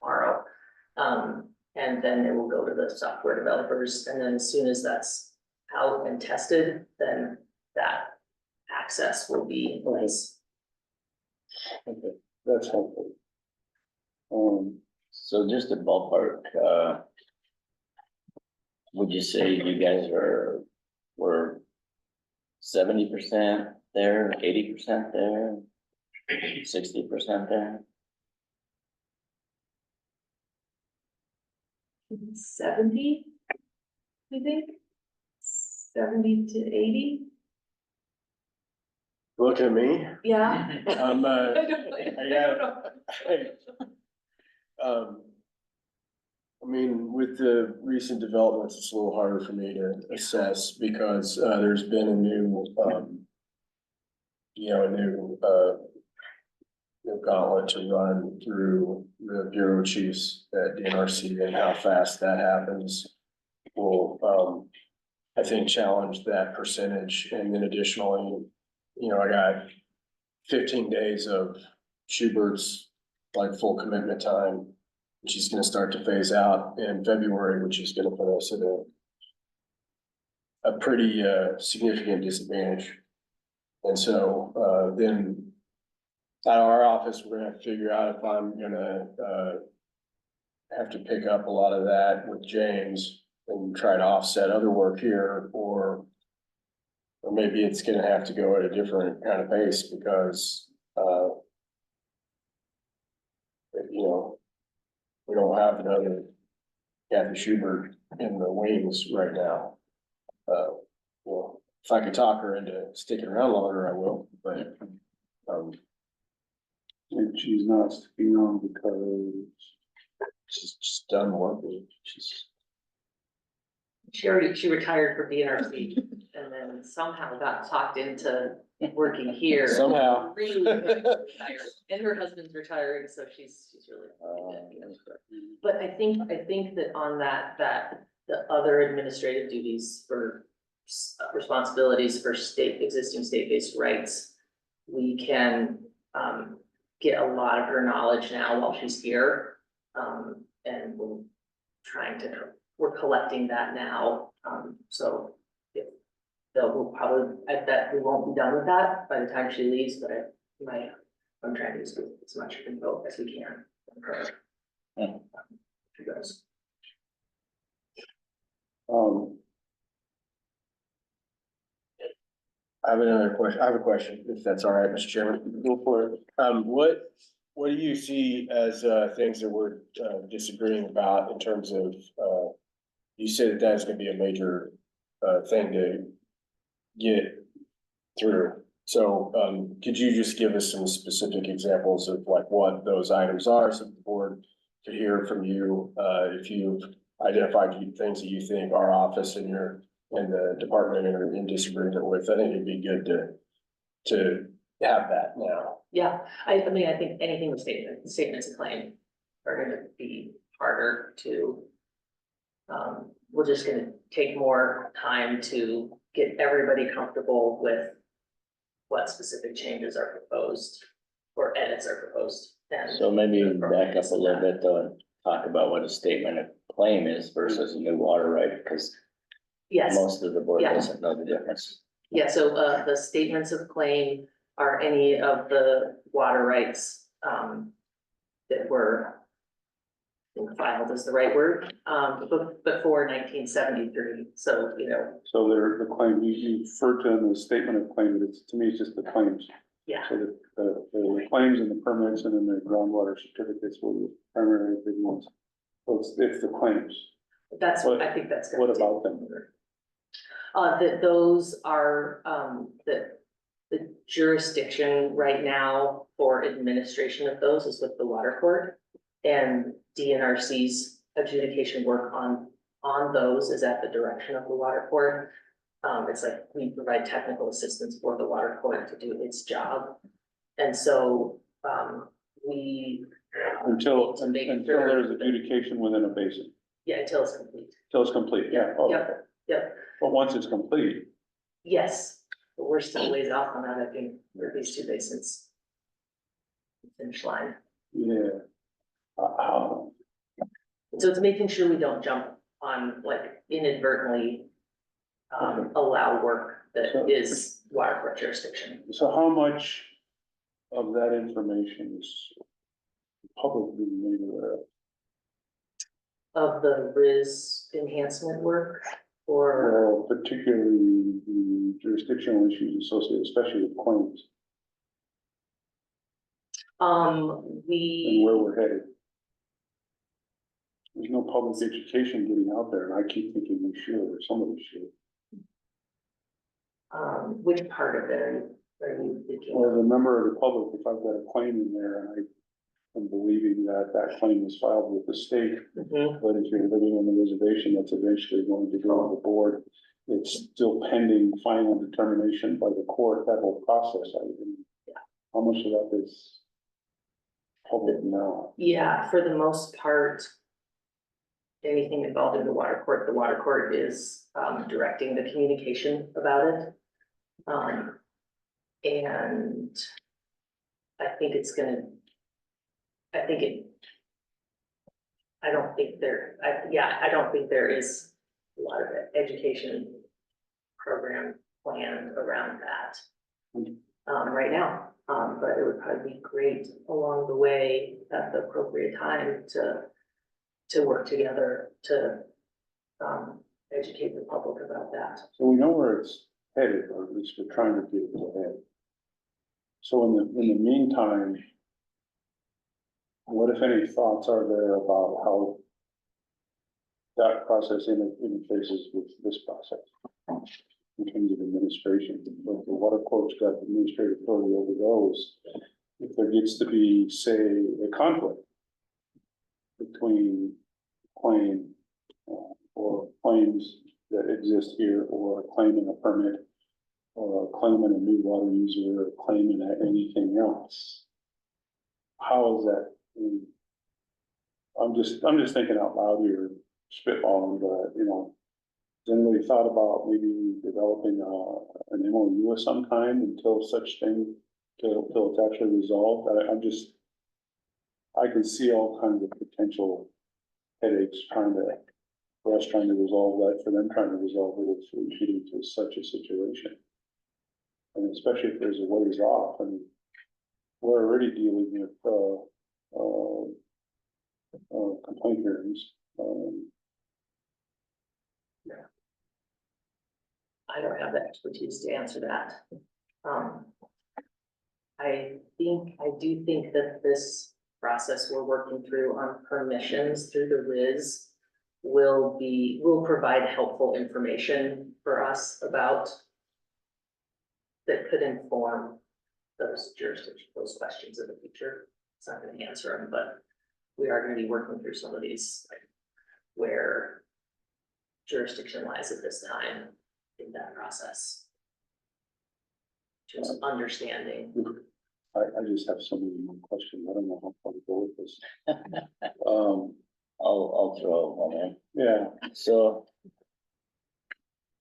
tomorrow. And then it will go to the software developers, and then as soon as that's out and tested, then that access will be in place. okay, that's helpful. So just a ballpark, would you say you guys were 70% there, 80% there, 60% there? 70, I think, 70 to 80, Look at me. yeah. I don't got, um, I mean, with the recent developments, it's a little harder for me to assess because, there's been a new, a new gauntlet to run through the bureau chiefs at DNRC, and how fast that happens will, I think, challenge that percentage. And then additionally, I got 15 days of Schubert's like full commitment time, which is gonna start to phase out in February, which is gonna put us at a pretty significant disadvantage. And so then at our office, we're gonna have to figure out if I'm gonna have to pick up a lot of that with James and try to offset other work here, or maybe it's gonna have to go at a different kind of pace because we don't have another Kathy Schubert in the wings right now. If I could talk her into sticking around longer, I will, but, And she's not sticking on because she's just done working. She retired from DNRC and then somehow got talked into working here. Somehow. Really retired. And her husband's retiring, so she's really. But I think that on that the other administrative duties for responsibilities for existing state-based rights, we can get a lot of her knowledge now while she's here. And we're collecting that now. So we'll probably, I bet we won't be done with that by the time she leaves, but I'm trying to use as much info as we can. She goes. I have another question. I have a question, if that's all right, Mr. Chairman. Go for it. What do you see as, things that we're, disagreeing about in terms of, you said that is gonna be a major, thing to get through. So, could you just give us some specific examples of like what those items are, so the board could hear from you, if you've identified things that you think our office and the department are in disagreement with? I think it'd be good to have that now. Yeah, I mean, I think anything with statements of claim are gonna be harder to. We're just gonna take more time to get everybody comfortable with what specific changes are proposed or edits are proposed. And So maybe back up a little bit though, and talk about what a statement of claim is versus a new water right, because yes, most of the board Yeah. doesn't know the difference. yeah, so the statements of claim are any of the water rights that were, I think filed is the right word, before 1973. So, so they're the claim, you refer to them as statement of claim, but to me, it's just the claims. yeah, So the claims and the permits and then the groundwater certificates were the primary big ones. So it's the claims. that's What- I think that's. What about them? That those are, the jurisdiction right now for administration of those is with the water court. And DNRC's adjudication work on those is at the direction of the water court. It's like we provide technical assistance for the water court to do its job. And so, we. Until to make sure there's that- adjudication within a basin, Yeah, until it's complete. till it's complete, yeah. Oh, Yep, okay. yep. But once it's complete, Yes, but we're still ways off on that, I think, for these two basins. Finish line. yeah. So it's making sure we don't jump on, like, inadvertently allow work that is water court jurisdiction. So how much of that information is publicly made aware of? Of the RIS enhancement work, or, Well, particularly the jurisdictional issues associated, especially with claims and where we're headed. There's no public education getting out there, and I keep thinking we should, or somebody should. which part of it are you thinking? Well, as a member of the public, if I've got a claim in there and and believing that that claim was filed with the state. Mhm. But if you're living on the reservation, that's eventually going to go to the board. It's still pending final determination by the court, that whole process. How much of that is public now? Yeah, for the most part, anything involved in the water court is directing the communication about it. And I think it's gonna, I think it, I don't think there is a lot of education program planned around that right now. But it would probably be great along the way at the appropriate time to work together to educate the public about that. So we know where it's headed, or at least we're trying to get it ahead. So in the meantime, what if any thoughts are there about how that process interfaces with this process? In terms of administration, if the water court's got administrative authority over those, if there gets to be, say, a conflict between claim or claims that exist here, or a claim in a permit, or a claim in a new water user, or a claim in anything else. How is that? I'm just thinking out loud here, spitballing, but has anybody thought about maybe developing an MOU of some kind until such thing, till it's actually resolved? I can see all kinds of potential headaches for us trying to resolve that, for them trying to resolve it if we get into such a situation. And especially if there's a ways off, and we're already dealing with complaint hearings. I don't have the expertise to answer that. I do think that this process we're working through on permissions through the WRIS will provide helpful information for us about that could inform those questions in the future. It's not going to answer them, but we are going to be working through some of these, like where jurisdiction lies at this time in that process. Just understanding. I just have so many more questions. I don't know how far to go with this. I'll throw one in. Yeah, So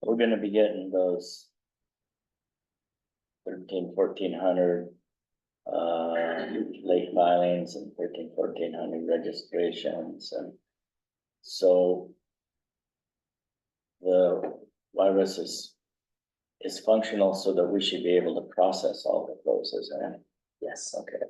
we're gonna be getting those 1,400 late filings and 1,400 registrations, and so the WRIS is functional so that we should be able to process all of those, isn't it? Yes. Okay.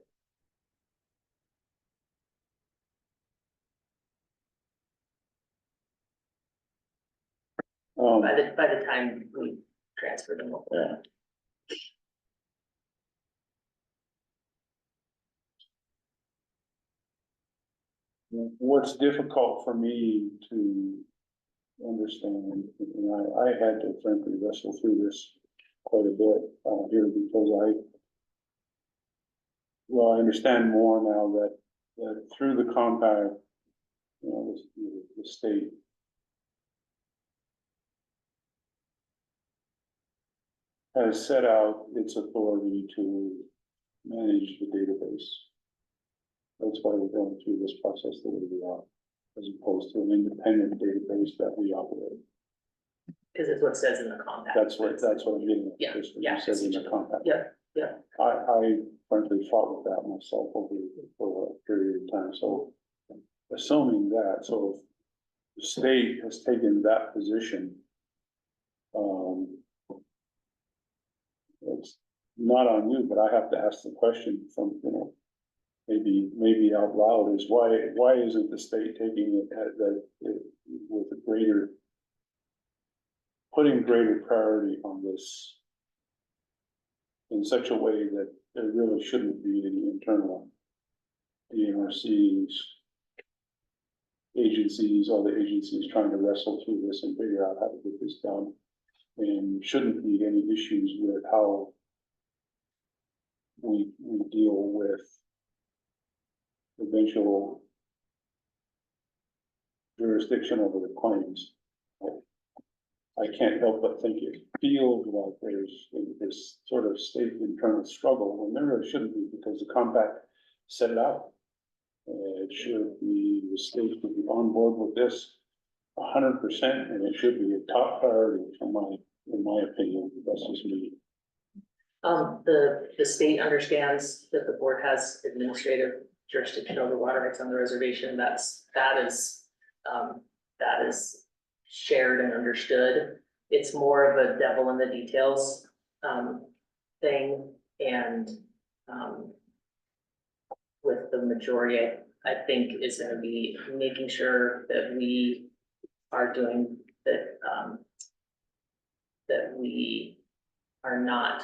By the time we transfer them over. Yeah. what's difficult for me to understand, and I had to frankly wrestle through this quite a bit here, because I understand more now that through the compact, the state has set out its authority to manage the database. That's why we're going through this process the way we are, as opposed to an independent database that we operate. Because it's what it says in the compact. That's what I'm getting at. Yeah, Just what yeah, you said in the compact. Yeah. I frankly fought with that myself over a period of time, so assuming that, so if the state has taken that position, it's not on you, but I have to ask the question from, maybe out loud, is why isn't the state taking it with a putting greater priority on this in such a way that there really shouldn't be any internal DNRCs, agencies, all the agencies trying to wrestle through this and figure out how to get this done. And shouldn't be any issues with how we deal with eventual jurisdiction over the claims. I can't help but think it feels like there's this sort of state internal struggle, when there really shouldn't be, because the compact set it out. It should be, the state would be on board with this 100%, and it should be a top priority in my opinion. That's just me. The state understands that the board has administrative jurisdiction over water rights on the reservation. That is shared and understood. It's more of a devil in the details, thing, and, with the majority, I think is gonna be making sure that we are doing that, that we are not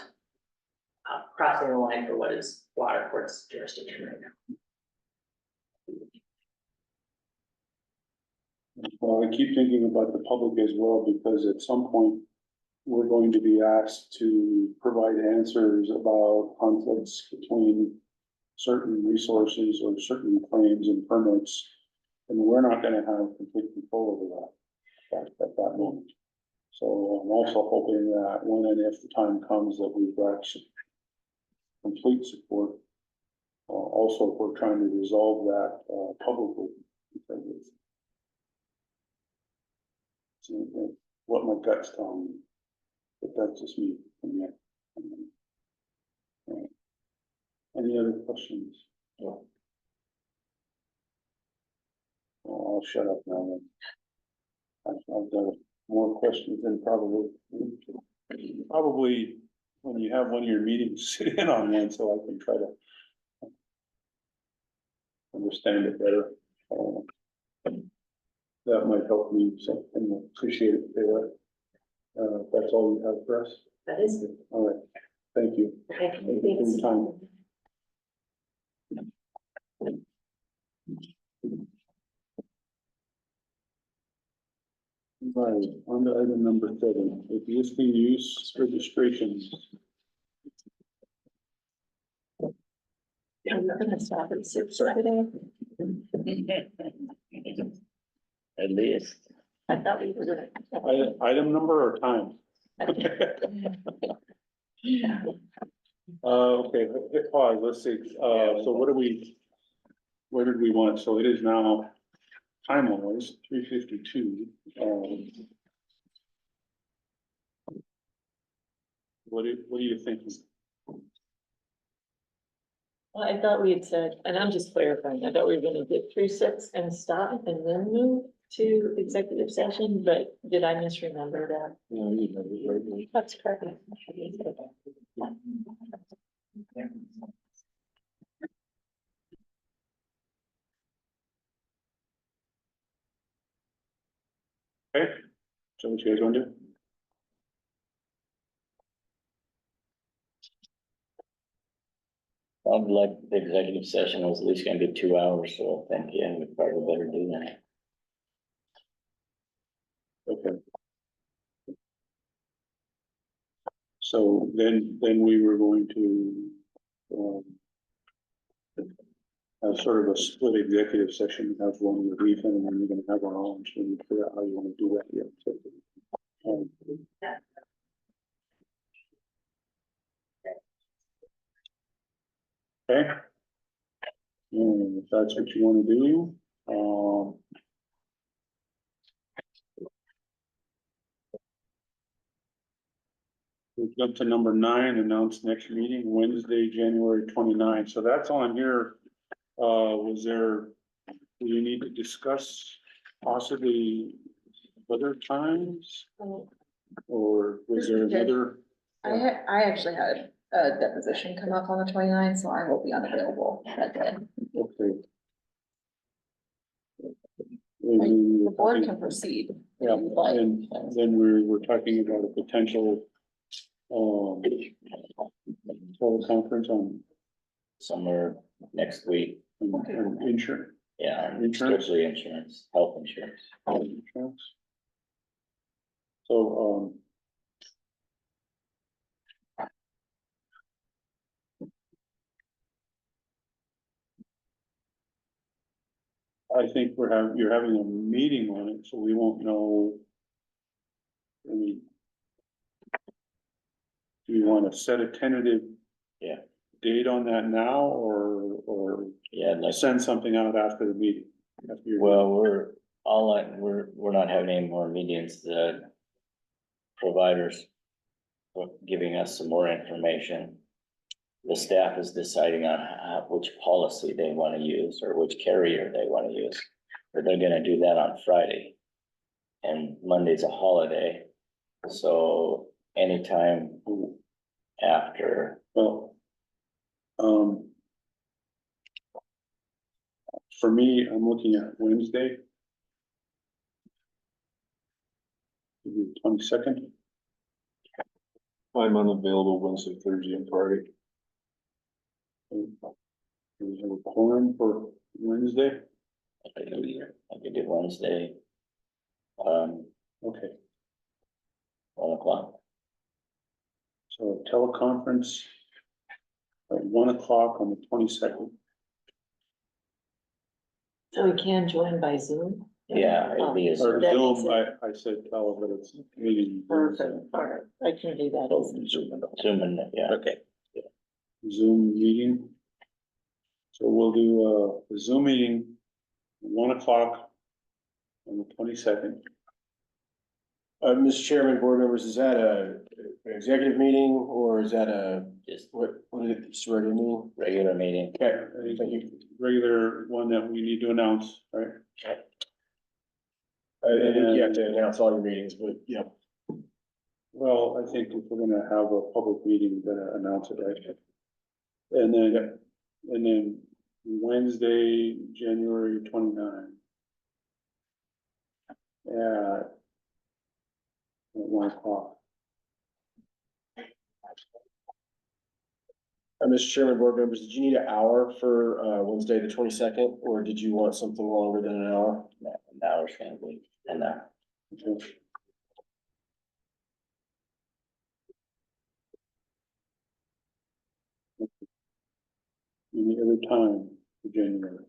crossing the line for what is water court's jurisdiction right now. Well, I keep thinking about the public as well, because at some point, we're going to be asked to provide answers about conflicts between certain resources or certain claims and permits, and we're not gonna have complete control over that at that moment. So I'm also hoping that when and if the time comes that we've got complete support, also if we're trying to resolve that publicly. So, what my gut's telling me, but that's just me. Any other questions? No. I'll shut up now then. I've got more questions than probably when you have one of your meetings, sit in on one so I can try to understand it better. That might help me, so I appreciate it, Taylor. That's all you have for us? That is. All right, thank you. Okay, Thank you for your time. Right, on to item number 7, existing use registrations. I'm not gonna stop at 6 today. At least. I thought we were gonna. Item number or time? Okay, hit pause, let's see, so where did we want, so it is now time-wise, 3:52. What do you think? Well, I thought we had said, and I'm just clarifying, I thought we were gonna get through 6 and stop and then move to executive session, but did I misremember that? No, you know, right. That's correct. Okay, so what you guys want to do? Sounds like the executive session was at least gonna be 2 hours, so I think, yeah, we probably better do that. Okay. So then we were going to, have sort of a split executive session, have one with Ethan, and then you're gonna have our own, so you figure out how you wanna do that yet. Okay. And if that's what you wanna do, we've got to number 9, announce next meeting Wednesday, January 29th. So that's on here. Was there, do you need to discuss possibly other times? Or was there another? I actually had a deposition come up on the 29th, so I will be unavailable that day. Okay. The board can proceed. Yeah, But and then we're talking about a potential teleconference on Somewhere next week, insurance. yeah, Insurance? strictly insurance, health insurance. Insurance. So, I think you're having a meeting on it, so we won't know. I mean. Do you want to set a tentative? Yeah. Date on that now, or Yeah, like, send something out after the meeting? After your- well, we're not having any more meetings, the providers are giving us some more information. The staff is deciding on which policy they wanna use, or which carrier they wanna use. Or they're gonna do that on Friday. And Monday's a holiday, so anytime after, Well. For me, I'm looking at Wednesday. 22nd. I'm unavailable Wednesday, Thursday and Friday. We have a quorum for Wednesday. I could do Wednesday. Okay, 1 o'clock. so teleconference at 1 o'clock on the 22nd. So we can join by Zoom? Yeah, it'd be a Or That Zoom, makes I said tele, but it's meeting. Perfect, all right, I can do that. Zoom and, yeah. Okay. Zoom meeting. So we'll do a Zoom meeting, 1 o'clock on the 22nd. Mr. Chairman, board members, is that an executive meeting or is that Just what is it, just a regular meeting? regular meeting. Okay, thank you. Regular one that we need to announce, right? I think you have to announce all your meetings, but yeah. Well, I think if we're gonna have a public meeting, we're gonna announce it, right? And then Wednesday, January 29. At 1 o'clock. Mr. Chairman, board members, did you need an hour for Wednesday, the 22nd, or did you want something longer than an hour? An hour's gonna be enough. Okay. Any other time for January?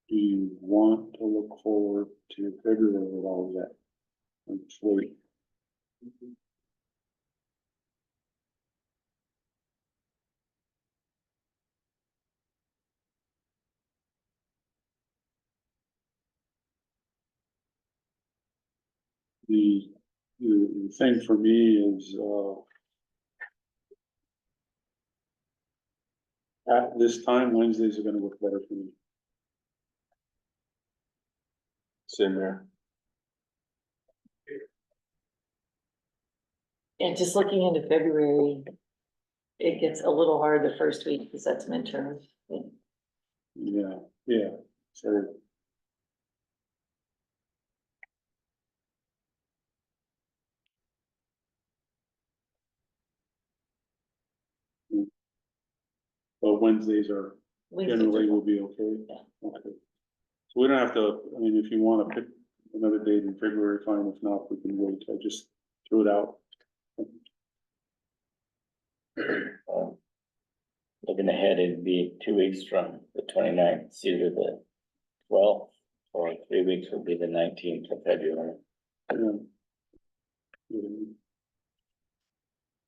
Do you want to look forward to February with all of that? I'm just waiting. The thing for me is, at this time, Wednesdays are gonna look better for me. Same there. And just looking into February, it gets a little hard the first week because that's midterm. Yeah, so. But Wednesdays are generally will be okay. Okay. So we don't have to, I mean, if you wanna pick another date in February, fine, if not, we can wait, I just threw it out. Looking ahead, it'd be 2 weeks from the 29th, it's either the 12th or 3 weeks would be the 19th of February. Yeah.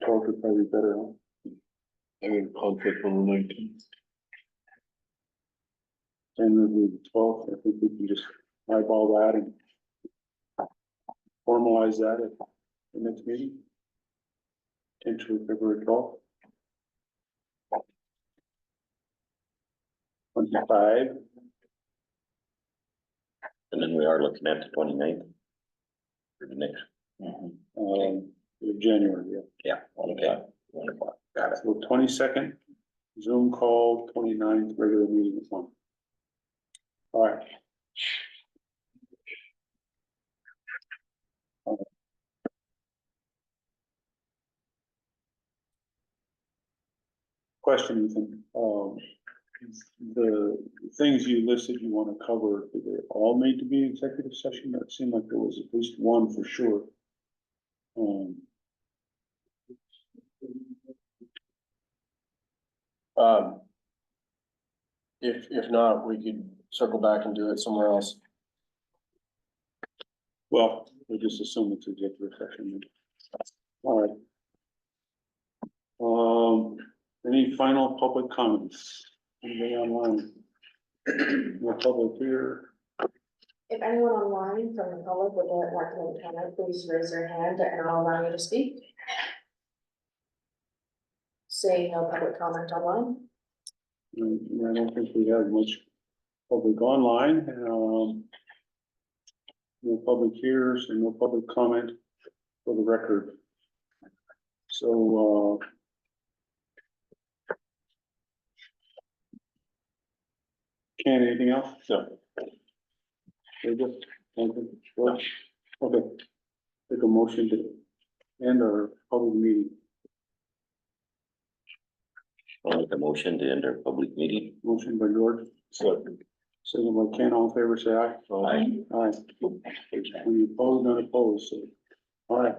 12 would probably be better, huh? I have conflict on the 19th. And the 12th, I think we can just eyeball that and formalize that at the next meeting. Potentially February 12th. 25, And then we are looking at the 29th. For the next, January, yeah. okay, 1 o'clock, got it. So 22nd, Zoom call, 29th, regular meeting at 1. All right. Question, Ethan, the things you listed you want to cover, do they all need to be executive session? It seemed like there was at least one for sure. Um. If not, we could circle back and do it somewhere else. Well, we'll just assume it's executive session. All right. Any final public comments? Anybody online? No public here. If anyone online from the public would like to make comment, please raise their hand and I'll allow you to speak. Say no public comment online. I don't think we have much public online, no public hears and no public comment for the record. So, Ken, anything else? No. Very good. Thank you. Well, okay. Take a motion to end our public meeting. I'll make a motion to end our public meeting. Motion by George. Second by Ken, all in favor, say aye. Aye. Aye. Any opposed, none opposed, so, all right.